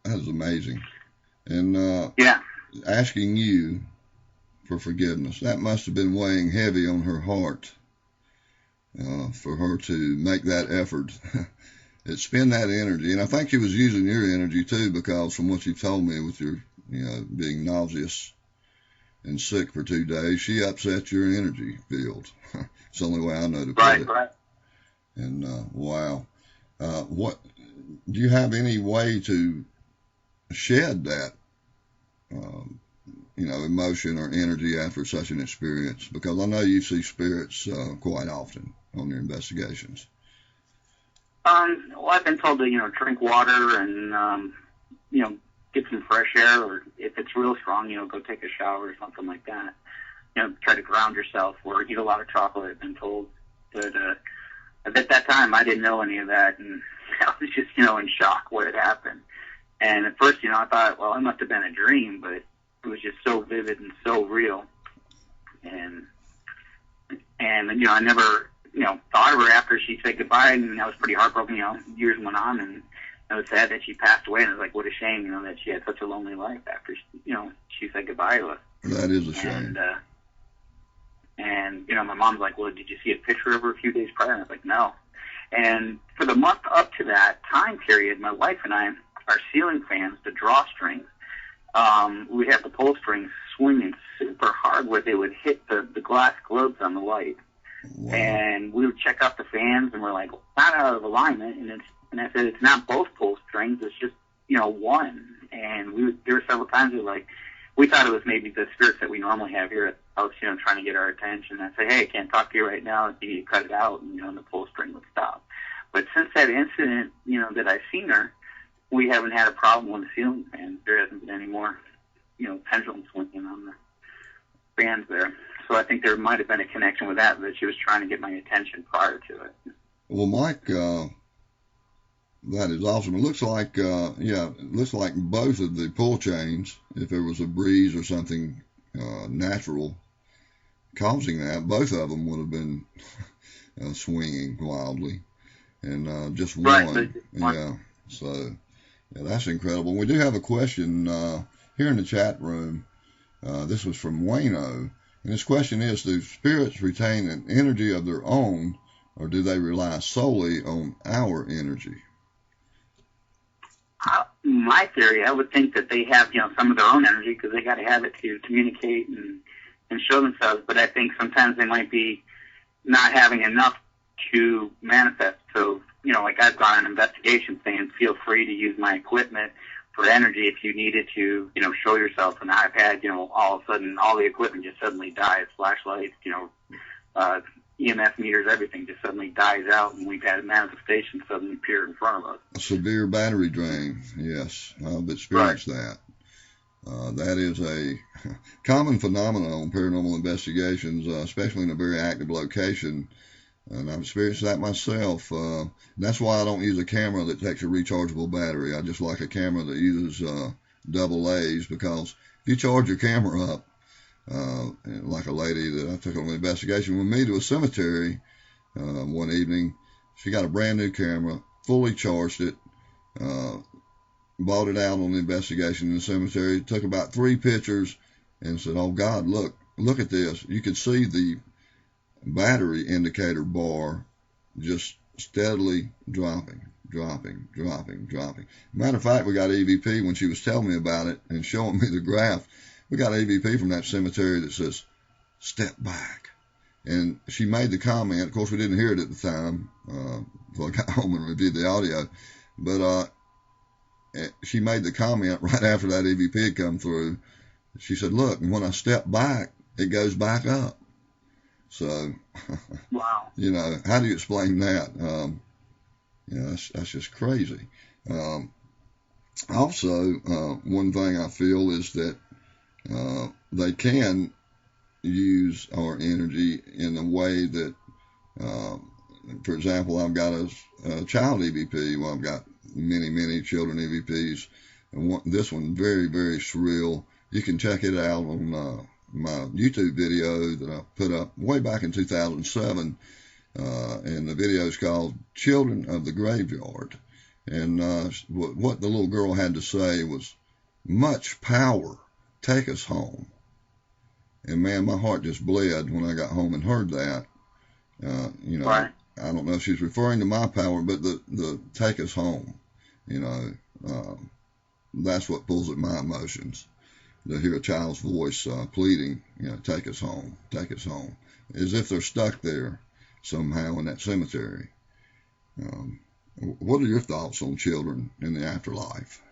that is amazing, and yeah, asking you for forgiveness, that must have been weighing heavy on her heart, for her to make that effort. Expend that energy, and I think she was using your energy too, because from what you told me with your, being nauseous and sick for 2 days, she upset your energy field. It's the only way I know to put it. Right. And wow, what do you have any way to shed that, emotion or energy after such an experience? Because I know you see spirits quite often on your investigations. Well, I've been told to, drink water and, get some fresh air, or if it's real strong, go take a shower or something like that. Try to ground yourself, or eat a lot of chocolate, I've been told. But at that time, I didn't know any of that, and I was just, in shock what had happened. And at first, I thought, well, it must have been a dream, but it was just so vivid and so real. And I never, thought of her after she said goodbye, and I was pretty heartbroken, years went on, and I was sad that she passed away, and I was like, what a shame, that she had such a lonely life after, she said goodbye to us. That is a shame. And my mom's like, well, did you see a picture of her a few days prior? And I was like, no. And for the month up to that time period, my wife and I, our ceiling fans, the drawstrings, we had the pull strings swinging super hard where they would hit the glass globes on the light. Wow. And we would check out the fans, and we're like, well, it's not out of alignment. And I said, it's not both pull strings, it's just, one. And there were several times we thought it was maybe the spirits that we normally have here at the house, trying to get our attention. I say, hey, I can't talk to you right now. You need to cut it out, and, the pull string would stop. But since that incident, that I've seen her, we haven't had a problem with the ceiling fans. There hasn't been any more, pendulum swinging on the fans there. So I think there might have been a connection with that she was trying to get my attention prior to it. Well, Mike, that is awesome. It looks like, both of the pull chains, if there was a breeze or something natural causing that, both of them would have been swinging wildly. And just one. Yeah. So, that's incredible. We do have a question here in the chat room. This was from Wayno. And this question is, do spirits retain an energy of their own, or do they rely solely on our energy? my theory, I would think that they have, some of their own energy because they got to have it to communicate and show themselves. But I think sometimes they might be not having enough to manifest. So, like I've gone on investigation saying, feel free to use my equipment for energy if you needed to, show yourself. And I've had, all of a sudden, all the equipment just suddenly dies. Flashlights, EMF meters, everything just suddenly dies out, and we've had a manifestation suddenly appear in front of us. A severe battery drain, yes. I've experienced that. That is a common phenomenon on paranormal investigations, especially in a very active location. And I've experienced that myself. That's why I don't use a camera that takes a rechargeable battery. I just like a camera that uses double A's, because if you charge your camera up, like a lady that I took on an investigation with me to a cemetery one evening, she got a brand new camera, fully charged it, bought it out on the investigation in the cemetery, took about 3 pictures, and said, "Oh God, look at this." You could see the battery indicator bar just steadily dropping. Matter of fact, we got EVP when she was telling me about it and showing me the graph. We got EVP from that cemetery that says, "Step back." And she made the comment, of course we didn't hear it at the time, so I got home and reviewed the audio, but she made the comment right after that EVP had come through. She said, "Look, and when I step back, it goes back up." So, wow. How do you explain that? That's just crazy. Also, one thing I feel is that they can use our energy in a way that, for example, I've got a child EVP. Well, I've got many children EVPs, and this one very, very surreal. You can check it out on my YouTube video that I put up way back in 2007, and the video is called "Children of the Graveyard." And what the little girl had to say was, "Much power, take us home." And man, my heart just bled when I got home and heard that. Right. I don't know if she's referring to my power, but the "take us home," that's what pulls at my emotions. To hear a child's voice pleading, "Take us home, take us home," as if they're stuck there somehow in that cemetery. What are your thoughts on children in the afterlife?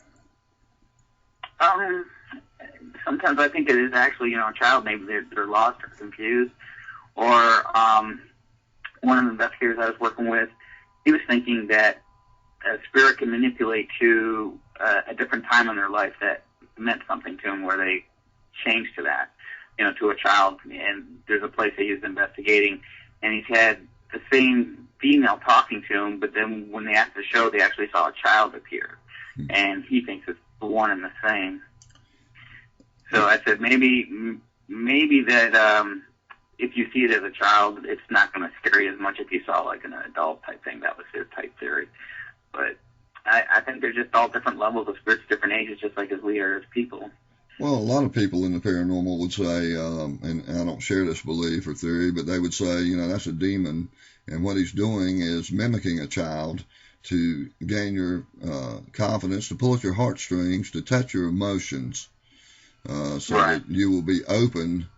Sometimes I think it is actually, a child. Maybe they're lost or confused. Or one of the investigators I was working with, he was thinking that a spirit can manipulate to a different time in their life that meant something to him, where they changed to that, to a child. And there's a place he was investigating, and he's had the same female talking to him, but then when they asked the show, they actually saw a child appear, and he thinks it's the one and the same. So I said, maybe that if you see it as a child, it's not going to scare you as much if you saw like an adult type thing. That was his type theory. But I think they're just all different levels of spirits, different ages, just like as we are as people. Well, a lot of people in the paranormal would say, and I don't share this belief or theory, but they would say, that's a demon, and what he's doing is mimicking a child to gain your confidence, to pull at your heartstrings, to touch your emotions, so that you will be open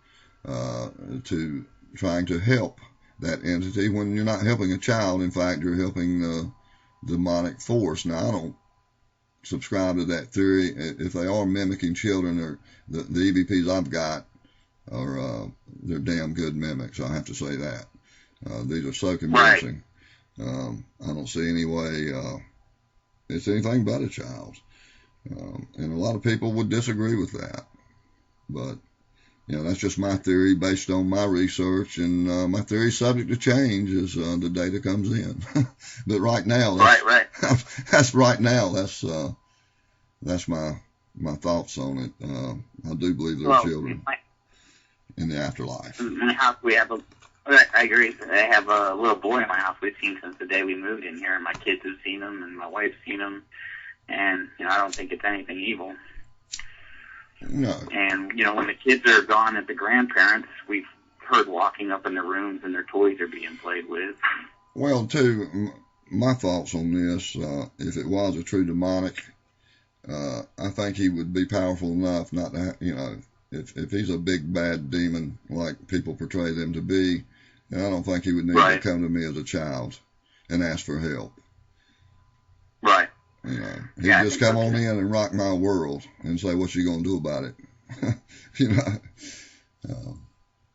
to trying to help that entity when you're not helping a child. In fact, you're helping the demonic force. Now, I don't subscribe to that theory. If they are mimicking children, or the EVPs I've got they're damn good mimics. I have to say that. These are so convincing. I don't see any way it's anything but a child. And a lot of people would disagree with that. But, that's just my theory based on my research, and my theory is subject to change as the data comes in. But right now, that's my thoughts on it. I do believe there are children in the afterlife. In my house, I agree. I have a little boy in my house we've seen since the day we moved in here, and my kids have seen him, and my wife's seen him, and I don't think it's anything evil. No. And, when the kids are gone at the grandparents', we've heard walking up in their rooms and their toys are being played with. Well, too, my thoughts on this, if it was a true demonic I think he would be powerful enough not to, if he's a big bad demon like people portray them to be, then I don't think he would need to come to me as a child and ask for help. Right. He'd just come on in and rock my world and say, "What you gonna do about it?"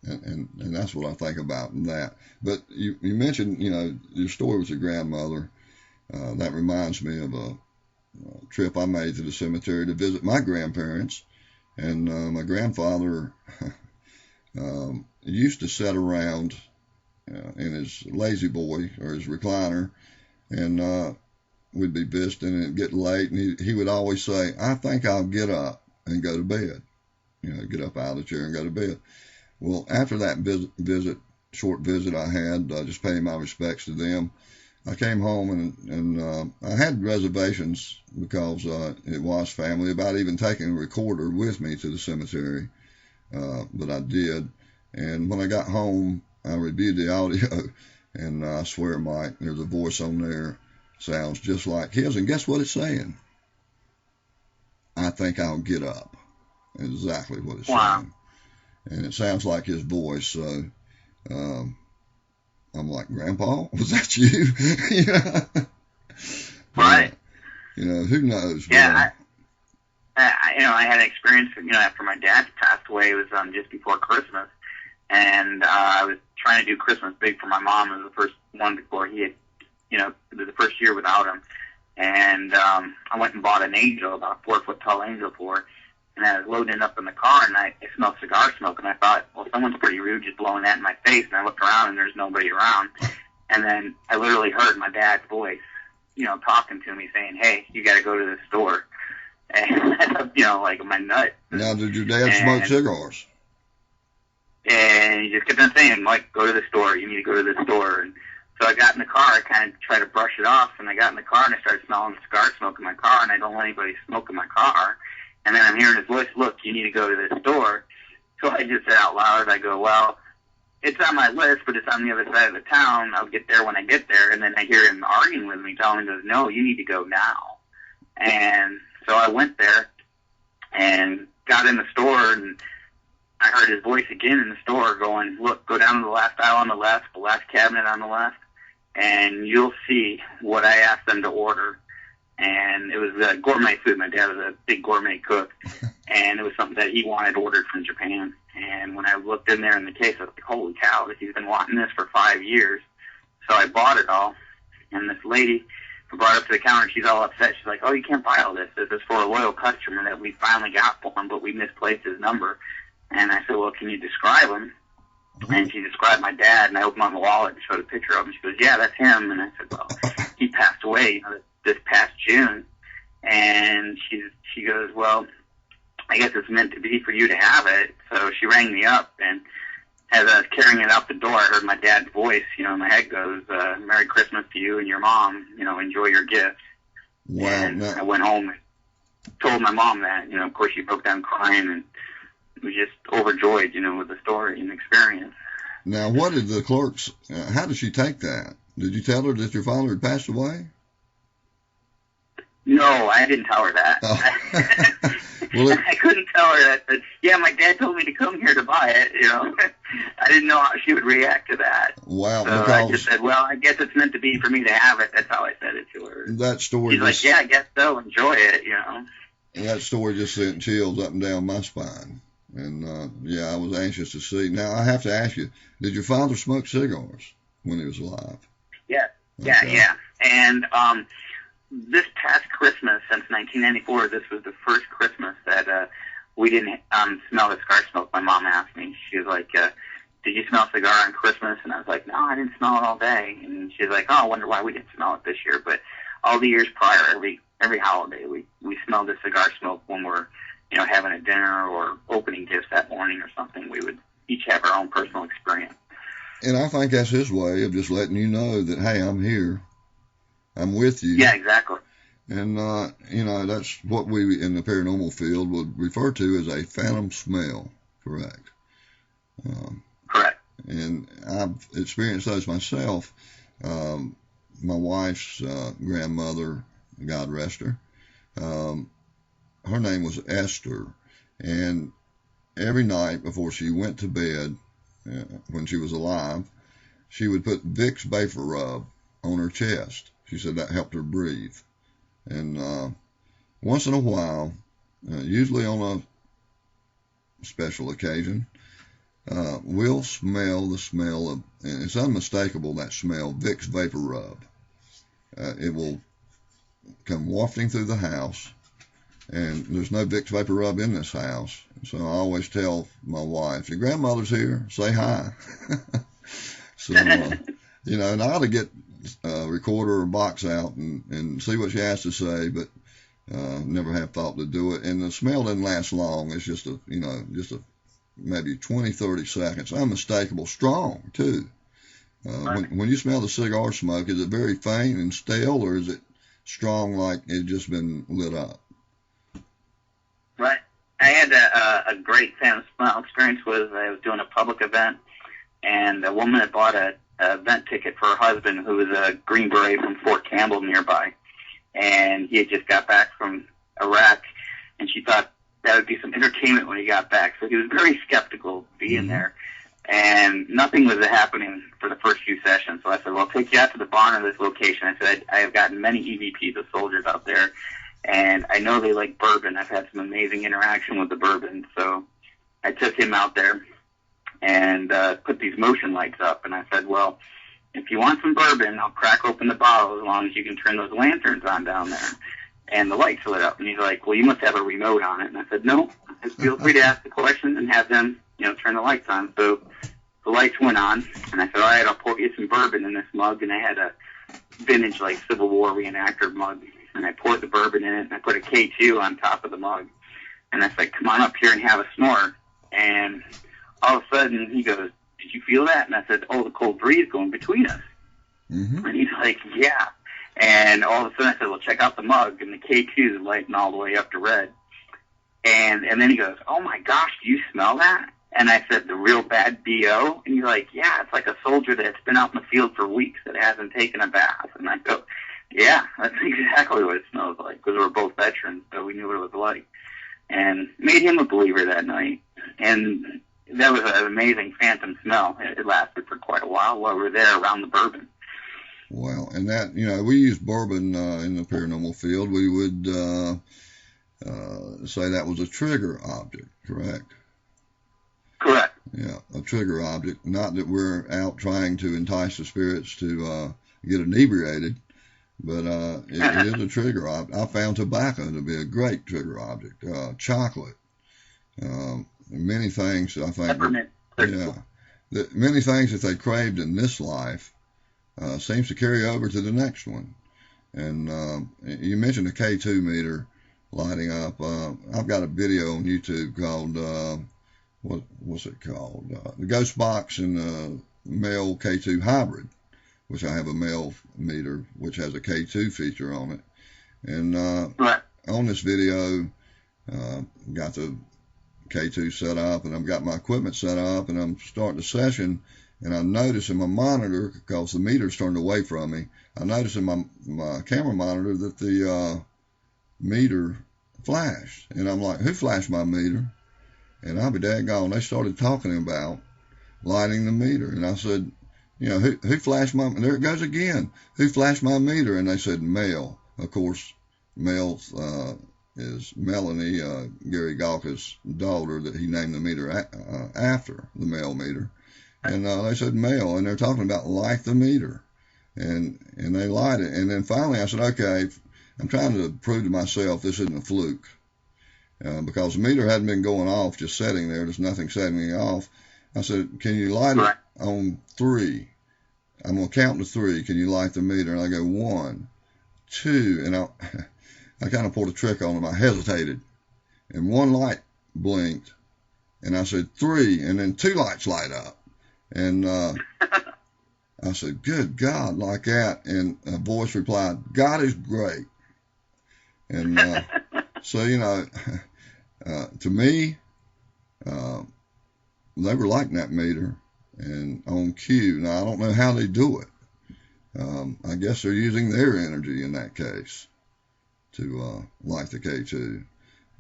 And that's what I think about in that. But you mentioned, your story with your grandmother. That reminds me of a trip I made to the cemetery to visit my grandparents. And my grandfather used to sit around in his lazy boy or his recliner, and we'd be visiting and it'd get late, and he would always say, "I think I'll get up and go to bed." Get up out of the chair and go to bed. Well, after that short visit I had, just paying my respects to them, I came home and I had reservations because it was family about even taking a recorder with me to the cemetery, but I did. And when I got home, I reviewed the audio, and I swear, Mike, there's a voice on there sounds just like his. And guess what it's saying? "I think I'll get up." Exactly what it's saying. And it sounds like his voice. So I'm like, "Grandpa, was that you?" Right. Who knows? Yeah. I had an experience, after my dad passed away. It was just before Christmas. And I was trying to do Christmas big for my mom. It was the first one before he had, it was the first year without him. And I went and bought an angel, about a 4-foot tall angel for her. And I was loading it up in the car, and I smelled cigar smoke, and I thought, well, someone's pretty rude just blowing that in my face. And I looked around, and there's nobody around. And then I literally heard my dad's voice, talking to me, saying, "Hey, you got to go to the store." And I thought, like my nut. Now, did your dad smoke cigars? And he just kept on saying, "Mike, go to the store. You need to go to the store." And so I got in the car. I kind of tried to brush it off, and I got in the car, and I started smelling the cigar smoke in my car, and I don't let anybody smoke in my car. And then I'm hearing his voice, "Look, you need to go to the store." So I just said out loud, I go, "Well, it's on my list, but it's on the other side of the town. I'll get there when I get there." And then I hear him arguing with me, telling me, "No, you need to go now." And so I went there and got in the store, and I heard his voice again in the store going, "Look, go down to the last aisle on the left, the last cabinet on the left, and you'll see what I asked them to order." And it was gourmet food. My dad was a big gourmet cook, and it was something that he wanted ordered from Japan. And when I looked in there in the case, I was like, "Holy cow, he's been wanting this for 5 years." So I bought it all, and this lady who brought it up to the counter, she's all upset. She's like, "Oh, you can't buy all this. This is for a loyal customer that we finally got for him, but we misplaced his number." And I said, "Well, can you describe him?" And she described my dad, and I opened my wallet and showed a picture of him. She goes, "Yeah, that's him." And I said, "Well, he passed away this past June." And she goes, "Well, I guess it's meant to be for you to have it." So she rang me up, and as I was carrying it out the door, I heard my dad's voice, in my head goes, "Merry Christmas to you and your mom, enjoy your gift." Wow. And I went home and told my mom that, of course she broke down crying and was just overjoyed, with the story and experience. Now, what did the clerks, how did she take that? Did you tell her that your father had passed away? No, I didn't tell her that. Oh. Well, I couldn't tell her that, but yeah, my dad told me to come here to buy it, I didn't know how she would react to that. Wow. So I just said, "Well, I guess it's meant to be for me to have it." That's how I said it to her. That story She's like, "Yeah, I guess so. Enjoy it, That story just sent chills up and down my spine. And, I was anxious to see. Now, I have to ask you, did your father smoke cigars when he was alive? Yeah. Okay. Yeah. And, this past Christmas, since 1994, this was the first Christmas that we didn't smell the cigar smoke. My mom asked me. She was like, "Did you smell cigar on Christmas?" And I was like, "No, I didn't smell it all day." And she was like, "Oh, I wonder why we didn't smell it this year." But all the years prior, every holiday, we smelled the cigar smoke when we're, having a dinner or opening gifts that morning or something. We would each have our own personal experience. And I think that's his way of just letting you know that, hey, I'm here. I'm with you. Yeah, exactly. And, that's what we in the paranormal field would refer to as a phantom smell, correct? Correct. And I've experienced those myself. My wife's grandmother, God rest her, her name was Esther, and every night before she went to bed, when she was alive, she would put Vicks Vapor Rub on her chest. She said that helped her breathe. And once in a while, usually on a special occasion, we'll smell the smell of, and it's unmistakable, that smell, Vicks Vapor Rub. It will come wafting through the house, and there's no Vicks Vapor Rub in this house. So I always tell my wife, your grandmother's here, say hi. So, you know, and I ought to get a recorder or box out and see what she has to say, but never have thought to do it. And the smell doesn't last long. It's just maybe 20, 30 seconds. Unmistakable, strong too. When you smell the cigar smoke, is it very faint and stale, or is it strong like it just been lit up? Right. I had a great fan smell experience with, I was doing a public event, and a woman had bought a event ticket for her husband, who was a Green Beret from Fort Campbell nearby. And he had just got back from Iraq, and she thought that would be some entertainment when he got back. So he was very skeptical of being there. And nothing was happening for the first few sessions. So I said, well, I'll take you out to the barn of this location. I said, I have gotten many EVPs of soldiers out there, and I know they like bourbon. I've had some amazing interaction with the bourbon. So I took him out there and put these motion lights up. And I said, well, if you want some bourbon, I'll crack open the bottle as long as you can turn those lanterns on down there. And the lights lit up. And he's like, well, you must have a remote on it. And I said, no, just feel free to ask the questions and have them, turn the lights on. So the lights went on, and I said, all right, I'll pour you some bourbon in this mug. And I had a vintage, Civil War reenactor mug. And I poured the bourbon in it, and I put a K2 on top of the mug. And I said, come on up here and have a snort. And all of a sudden, he goes, did you feel that? And I said, oh, the cold breeze going between us. Mm-hmm. And he's like, yeah. And all of a sudden I said, well, check out the mug. And the K2 is lighting all the way up to red. And then he goes, oh, my gosh, do you smell that? And I said, the real bad BO? And he's like, yeah, it's like a soldier that's been out in the field for weeks that hasn't taken a bath. And I go, yeah, that's exactly what it smells like, because we're both veterans, so we knew what it was like. And made him a believer that night. And that was an amazing phantom smell. It lasted for quite a while we were there around the bourbon. Wow. And that, we use bourbon in the paranormal field. We would say that was a trigger object, correct? Correct. Yeah, a trigger object. Not that we're out trying to entice the spirits to get inebriated, but it is a trigger object. I found tobacco to be a great trigger object. Chocolate. Many things, I think. Peppermint. Many things that they craved in this life seems to carry over to the next one. And you mentioned the K2 meter lighting up. I've got a video on YouTube called, what's it called? The Ghost Box and the Male K2 Hybrid, which I have a male meter, which has a K2 feature on it. And on this video, got the K2 set up, and I've got my equipment set up, and I'm starting the session, and I notice in my monitor, because the meter's turned away from me, I notice in my camera monitor that the meter flashed. And I'm like, who flashed my meter? And I'll be daggone, they started talking about lighting the meter. And I said, who flashed my, and there it goes again, who flashed my meter? And they said, male. Of course, male is Melanie, Gary Galka's daughter, that he named the meter after, the male meter. And they said male, and they're talking about light the meter. And they light it. And then finally I said, okay, I'm trying to prove to myself this isn't a fluke. Because the meter hadn't been going off, just sitting there. There's nothing setting me off. I said, can you light it on 3? I'm going to count to 3. Can you light the meter? And I go, 1, 2. And I kind of pulled a trick on him. I hesitated. And 1 light blinked. And I said, 3. And then 2 lights light up. And I said, good God, like that. And a voice replied, God is great. And so, to me, they were lighting that meter and on cue. Now, I don't know how they do it. I guess they're using their energy in that case to light the K2.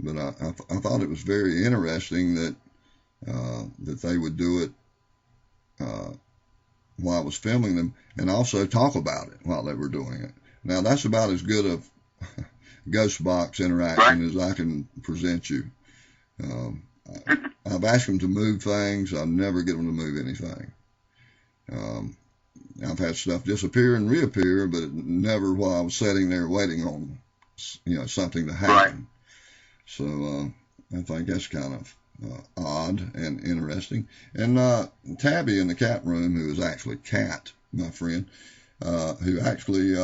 But I thought it was very interesting that they would do it while I was filming them, and also talk about it while they were doing it. Now, that's about as good of ghost box interaction as I can present you. I've asked them to move things. I never get them to move anything. I've had stuff disappear and reappear, but never while I was sitting there waiting on, something to happen. Right. So I think that's kind of odd and interesting. And Tabby in the cat room, who is actually Cat, my friend, who actually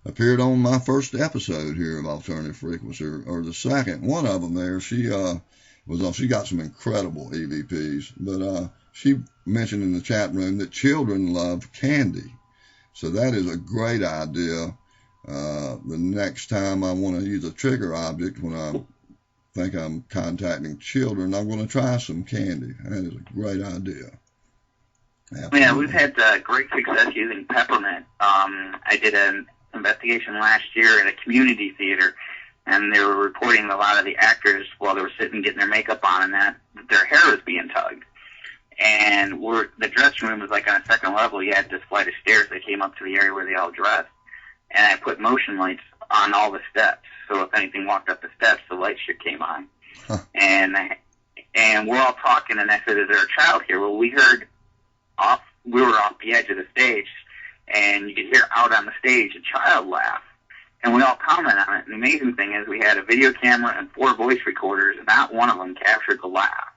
appeared on my first episode here of Alternative Frequency, or the second. One of them there, she got some incredible EVPs, but she mentioned in the chat room that children love candy. So that is a great idea. The next time I want to use a trigger object, when I think I'm contacting children, I'm going to try some candy. That is a great idea. Absolutely. Yeah, we've had great success using peppermint. I did an investigation last year at a community theater, and they were reporting a lot of the actors while they were sitting getting their makeup on, and that their hair was being tugged. And the dressing room was like on a second level. You had this flight of stairs that came up to the area where they all dressed, and I put motion lights on all the steps. So if anything walked up the steps, the light shit came on. Huh. And we're all talking, and I said, "Is there a child here?" Well, we were off the edge of the stage, and you could hear out on the stage a child laugh. And we all comment on it. And the amazing thing is we had a video camera and 4 voice recorders, and not one of them captured the laugh.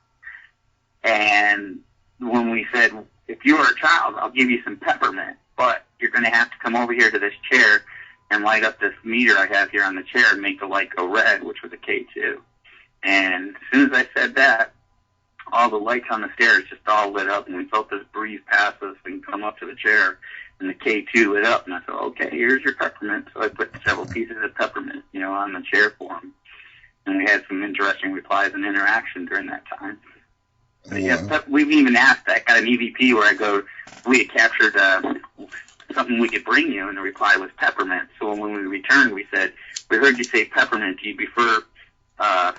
And when we said, "If you are a child, I'll give you some peppermint, but you're going to have to come over here to this chair and light up this meter I have here on the chair and make the light go red," which was a K2. And as soon as I said that, all the lights on the stairs just all lit up, and we felt this breeze pass us and come up to the chair, and the K2 lit up, and I thought, "Okay, here's your peppermint." So I put several pieces of peppermint, on the chair for him. And we had some interesting replies and interaction during that time. But yeah, we've even asked, I got an EVP where I go, we had captured something we could bring you, and the reply was peppermint. So when we returned, we said, "We heard you say peppermint. Do you prefer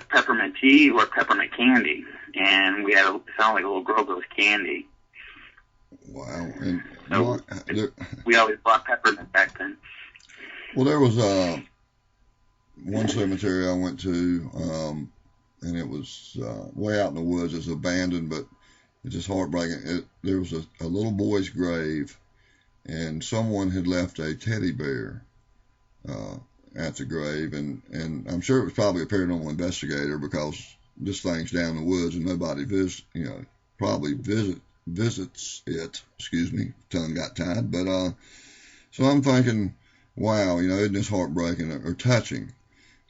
peppermint tea or peppermint candy?" And we had it sound like a little girl goes candy. Wow. And so we always bought peppermint back then. Well, there was one cemetery I went to, and it was way out in the woods. It's abandoned, but it's just heartbreaking. There was a little boy's grave, and someone had left a teddy bear at the grave, and I'm sure it was probably a paranormal investigator, because this thing's down in the woods and nobody visits it. Excuse me, tongue got tied. But so I'm thinking, wow, isn't this heartbreaking or touching?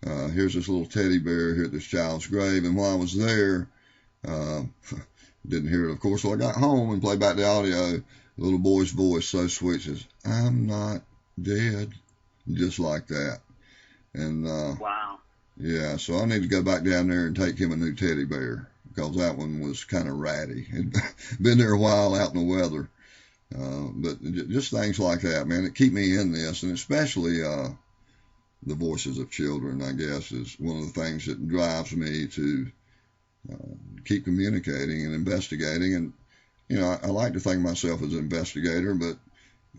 Here's this little teddy bear here at this child's grave, and while I was there, didn't hear it, of course. So I got home and played back the audio. The little boy's voice, so sweet, says, "I'm not dead," just like that. And wow. Yeah, so I need to go back down there and take him a new teddy bear, because that one was kind of ratty. It'd been there a while out in the weather. But just things like that, man, that keep me in this, and especially the voices of children, I guess, is one of the things that drives me to keep communicating and investigating. And, I like to think of myself as an investigator, but,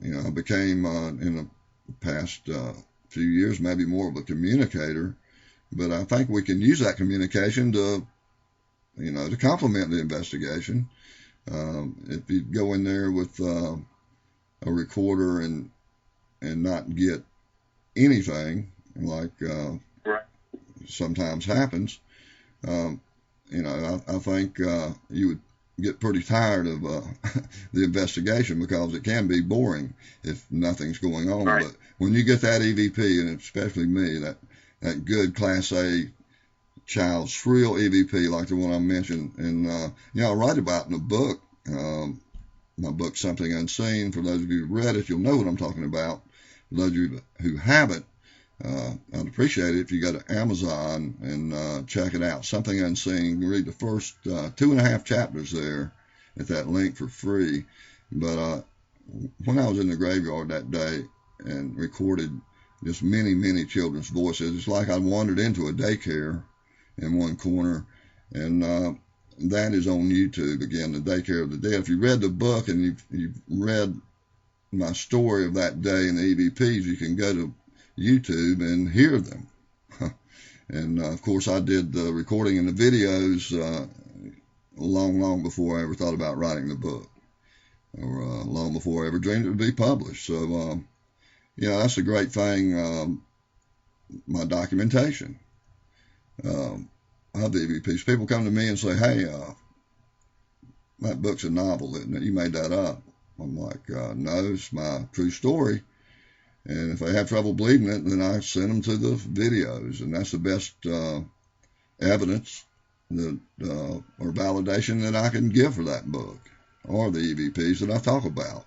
I became, in the past few years, maybe more of a communicator. But I think we can use that communication to, to complement the investigation. If you go in there with a recorder and not get anything, like sometimes happens, I think you would get pretty tired of the investigation, because it can be boring if nothing's going on. Right. But when you get that EVP, and especially me, that good Class A child's shrill EVP, like the one I mentioned, and I write about in the book, my book Something Unseen. For those of you who read it, you'll know what I'm talking about. For those of you who haven't, I'd appreciate it if you go to Amazon and check it out. Something Unseen. You can read the first 2.5 chapters there at that link for free. But when I was in the graveyard that day and recorded just many, many children's voices, it's like I wandered into a daycare in one corner, and that is on YouTube. Again, The Daycare of the Dead. If you read the book and you've read my story of that day in the EVPs, you can go to YouTube and hear them. And of course, I did the recording and the videos long before I ever thought about writing the book, or long before I ever dreamed it would be published. So, that's a great thing. My documentation of the EVPs. People come to me and say, "Hey, that book's a novel, isn't it? You made that up." I'm like, "No, it's my true story." And if they have trouble believing it, then I send them to the videos, and that's the best evidence that or validation that I can give for that book, or the EVPs that I talk about,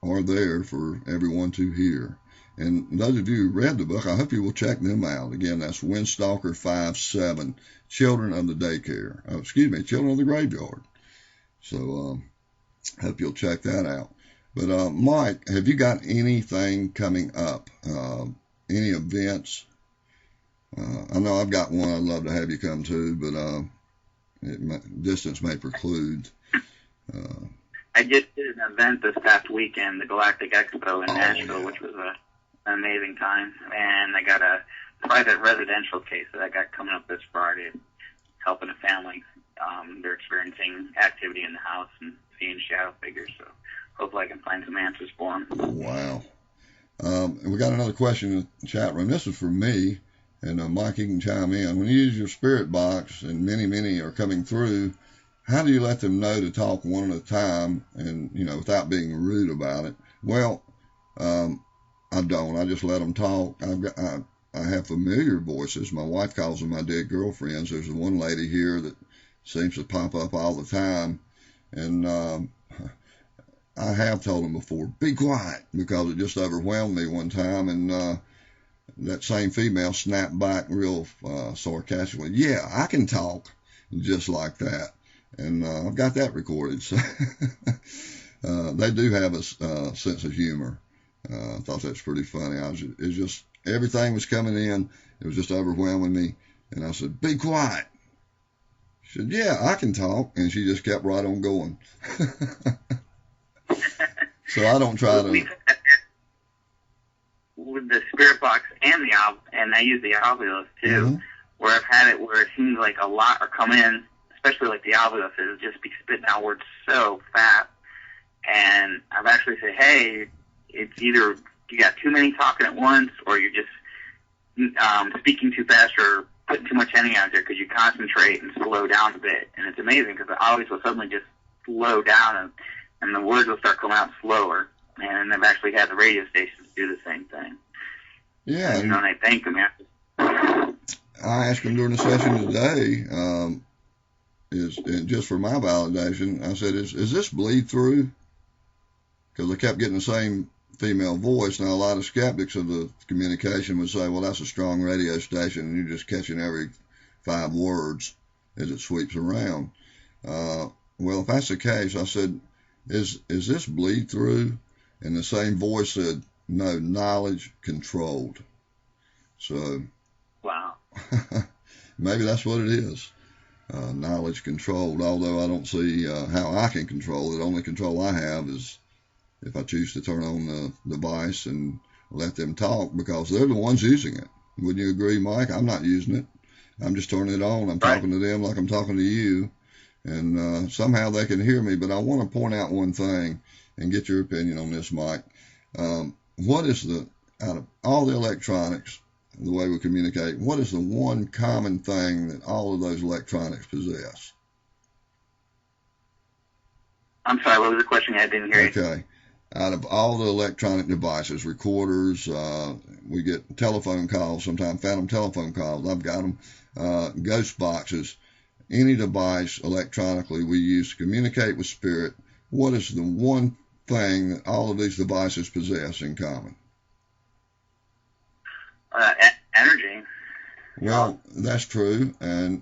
are there for everyone to hear. And those of you who read the book, I hope you will check them out. Again, that's Windstalker 5-7, Children of the Daycare. Children of the Graveyard. So, hope you'll check that out. But, Mike, have you got anything coming up? Any events? I know I've got one I'd love to have you come to, but distance may preclude. I just did an event this past weekend, the Galactic Expo in Nashville, which was an amazing time. And I got a private residential case that I got coming up this Friday, helping a family. They're experiencing activity in the house and seeing shadow figures, so hopefully I can find some answers for them. Wow. And we got another question in the chat room. This is for me, and Mike, you can chime in. When you use your spirit box, and many are coming through, how do you let them know to talk one at a time and, without being rude about it? Well, I don't. I just let them talk. I have familiar voices. My wife calls them my dead girlfriends. There's one lady here that seems to pop up all the time, and I have told them before, be quiet, because it just overwhelmed me one time, and that same female snapped back real sarcastically, "Yeah, I can talk just like that." And I've got that recorded. So they do have a sense of humor. I thought that's pretty funny. It's just, everything was coming in. It was just overwhelming me. And I said, "Be quiet." She said, "Yeah, I can talk." And she just kept right on going. So I don't try to... With the spirit box and I use the alveolus too, where I've had it where it seems like a lot are coming in, especially like the alveolus, it'll just be spitting out words so fast. And I've actually said, "Hey, it's either you got too many talking at once, or you're just speaking too fast, or putting too much energy out there because you concentrate and slow down a bit." And it's amazing because the alveolus will suddenly just slow down, and the words will start coming out slower. And I've actually had the radio stations do the same thing. Yeah. And I thank them after. I asked them during the session today, and just for my validation, I said, is this bleed through? Because I kept getting the same female voice. Now, a lot of skeptics of the communication would say, well, that's a strong radio station, and you're just catching every 5 words as it sweeps around. Well, if that's the case, I said, is this bleed through? And the same voice said, no, knowledge controlled. So, wow. Maybe that's what it is. Knowledge controlled, although I don't see how I can control it. The only control I have is if I choose to turn on the device and let them talk, because they're the ones using it. Wouldn't you agree, Mike? I'm not using it. I'm just turning it on. I'm talking to them like I'm talking to you. And somehow they can hear me. But I want to point out one thing and get your opinion on this, Mike. What is out of all the electronics, the way we communicate, what is the one common thing that all of those electronics possess? I'm sorry, what was the question? I didn't hear you. Okay. Out of all the electronic devices, recorders, we get telephone calls, sometimes phantom telephone calls. I've got them, ghost boxes, any device electronically we use to communicate with spirit. What is the one thing that all of these devices possess in common? Energy. Well, that's true,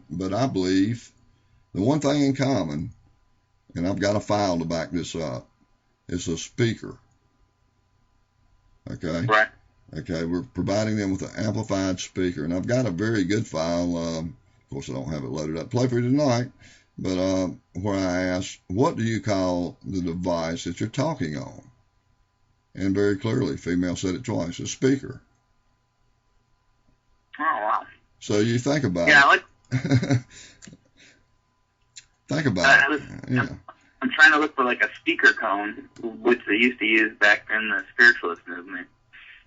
but I believe the one thing in common, and I've got a file to back this up, is a speaker. Okay? Right. Okay, we're providing them with an amplified speaker, and I've got a very good file. Of course, I don't have it loaded up to play for you tonight, but where I asked, what do you call the device that you're talking on? And very clearly, female said it twice, a speaker. Oh, wow. So you think about it. Think about it. Yeah. I'm trying to look for like a speaker cone, which they used to use back in the spiritualist movement.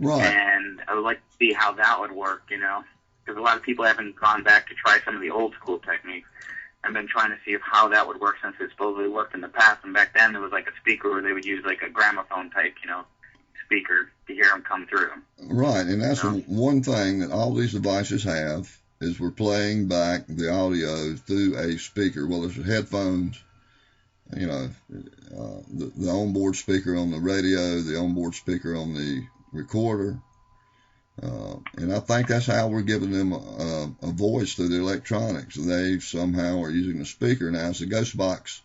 Right. And I would like to see how that would work, because a lot of people haven't gone back to try some of the old school techniques. I've been trying to see how that would work since it supposedly worked in the past. And back then there was like a speaker where they would use like a gramophone type, speaker to hear them come through. Right, and that's one thing that all these devices have is we're playing back the audio through a speaker. Well, there's headphones, the onboard speaker on the radio, the onboard speaker on the recorder, and I think that's how we're giving them a voice through the electronics. They somehow are using the speaker. Now, it's a ghost box.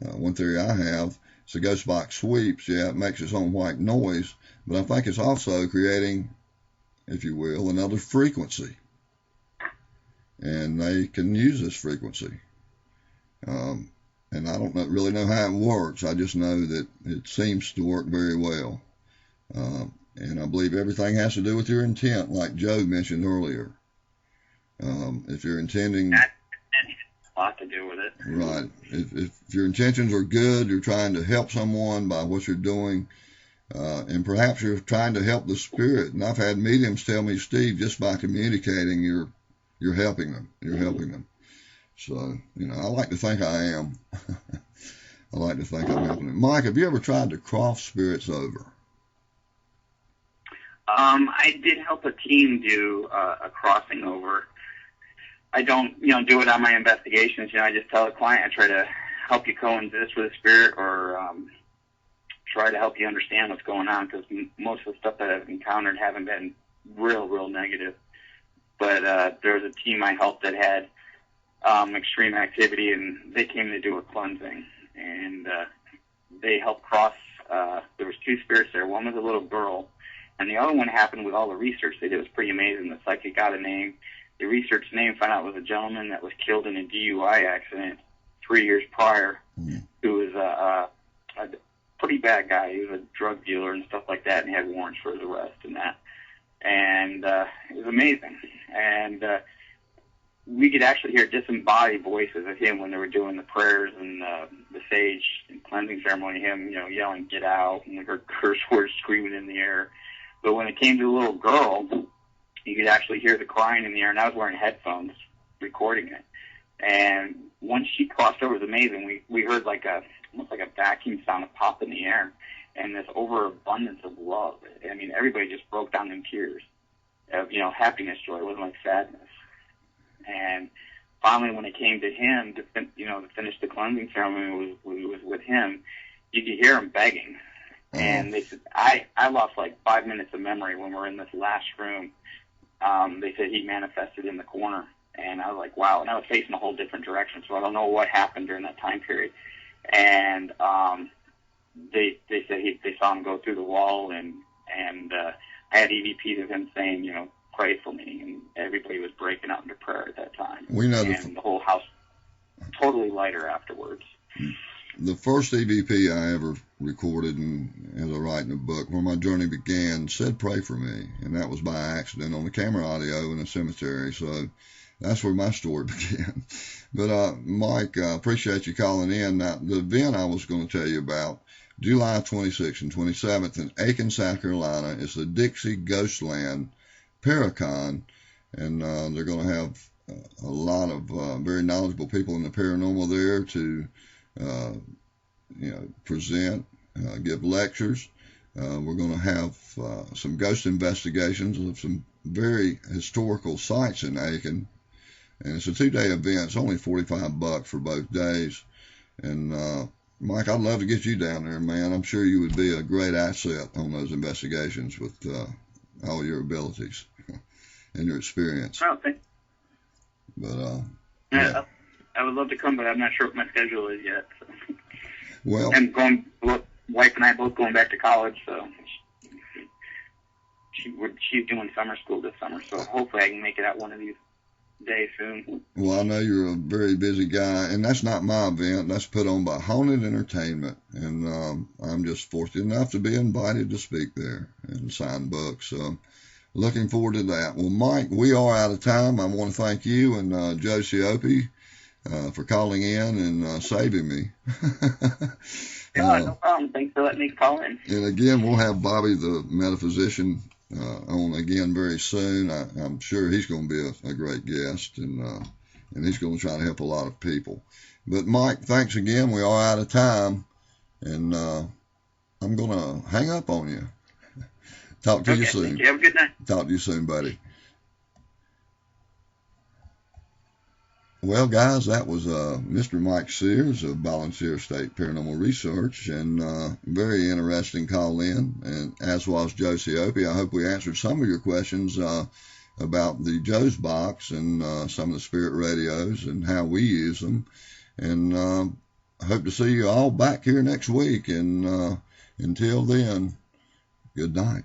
One theory I have, it's a ghost box sweeps. Yeah, it makes its own white noise, but I think it's also creating, if you will, another frequency, and they can use this frequency. And I don't really know how it works. I just know that it seems to work very well. And I believe everything has to do with your intent, like Joe mentioned earlier. If you're intending... That has a lot to do with it. Right. If your intentions are good, you're trying to help someone by what you're doing, and perhaps you're trying to help the spirit. And I've had mediums tell me, Steve, just by communicating, you're helping them. You're helping them. So, I like to think I am. I like to think I'm helping them. Mike, have you ever tried to cross spirits over? I did help a team do a crossing over. I don't, do it on my investigations. I just tell a client I try to help you coexist with a spirit or try to help you understand what's going on, because most of the stuff that I've encountered haven't been real negative. But there was a team I helped that had extreme activity, and they came to do a cleansing, and they helped cross. There was two spirits there. One was a little girl, and the other one happened with all the research they did. It was pretty amazing. The psychic got a name. The research name found out it was a gentleman that was killed in a DUI accident 3 years prior, who was a pretty bad guy. He was a drug dealer and stuff like that, and he had warrants for his arrest and that. And it was amazing. And we could actually hear disembodied voices of him when they were doing the prayers and the sage and cleansing ceremony, him, yelling, "Get out," and we heard curse words screaming in the air. But when it came to the little girl, you could actually hear the crying in the air, and I was wearing headphones recording it. And once she crossed over, it was amazing. We heard almost like a vacuum sound of pop in the air, and this overabundance of love. I mean, everybody just broke down in tears of, happiness, joy. It wasn't like sadness. And finally, when it came to him to finish the cleansing ceremony, was with him, you could hear him begging. And they said, I lost like 5 minutes of memory when we were in this last room. They said he manifested in the corner, and I was like, wow. And I was facing a whole different direction, so I don't know what happened during that time period. And they said they saw him go through the wall, and I had EVPs of him saying, pray for me, and everybody was breaking out into prayer at that time. We know and the whole house totally lighter afterwards. The first EVP I ever recorded, and as I write in the book, where my journey began, said pray for me, and that was by accident on the camera audio in a cemetery. So that's where my story began. But Mike, I appreciate you calling in. Now, the event I was going to tell you about, July 26th and 27th in Aiken, South Carolina, is the Dixie Ghostland Paracon, and they're going to have a lot of very knowledgeable people in the paranormal there to present, give lectures. We're going to have some ghost investigations of some very historical sites in Aiken, and it's a 2-day event. It's only $45 for both days. And Mike, I'd love to get you down there, man. I'm sure you would be a great asset on those investigations with all your abilities and your experience. Oh, thanks. But yeah, I would love to come, but I'm not sure what my schedule is yet. So. Well, and wife and I both going back to college, so she's doing summer school this summer, so hopefully I can make it out one of these days soon. Well, I know you're a very busy guy, and that's not my event. That's put on by Haunted Entertainment, and I'm just fortunate enough to be invited to speak there and sign books. So looking forward to that. Well, Mike, we are out of time. I want to thank you and Joe Cioopi for calling in and saving me. No problem. Thanks for letting me call in. And again, we'll have Bobby the metaphysician on again very soon. I'm sure he's going to be a great guest, and he's going to try to help a lot of people. But Mike, thanks again. We are out of time, and I'm going to hang up on you. Talk to you soon. Thank you. Have a good night. Talk to you soon, buddy. Well, guys, that was Mr. Mike Sears of Volunteer State Paranormal Research, and very interesting call in, and as was Joe Cioopi. I hope we answered some of your questions about the Joe's Box and some of the spirit radios and how we use them, and I hope to see you all back here next week, and until then, good night.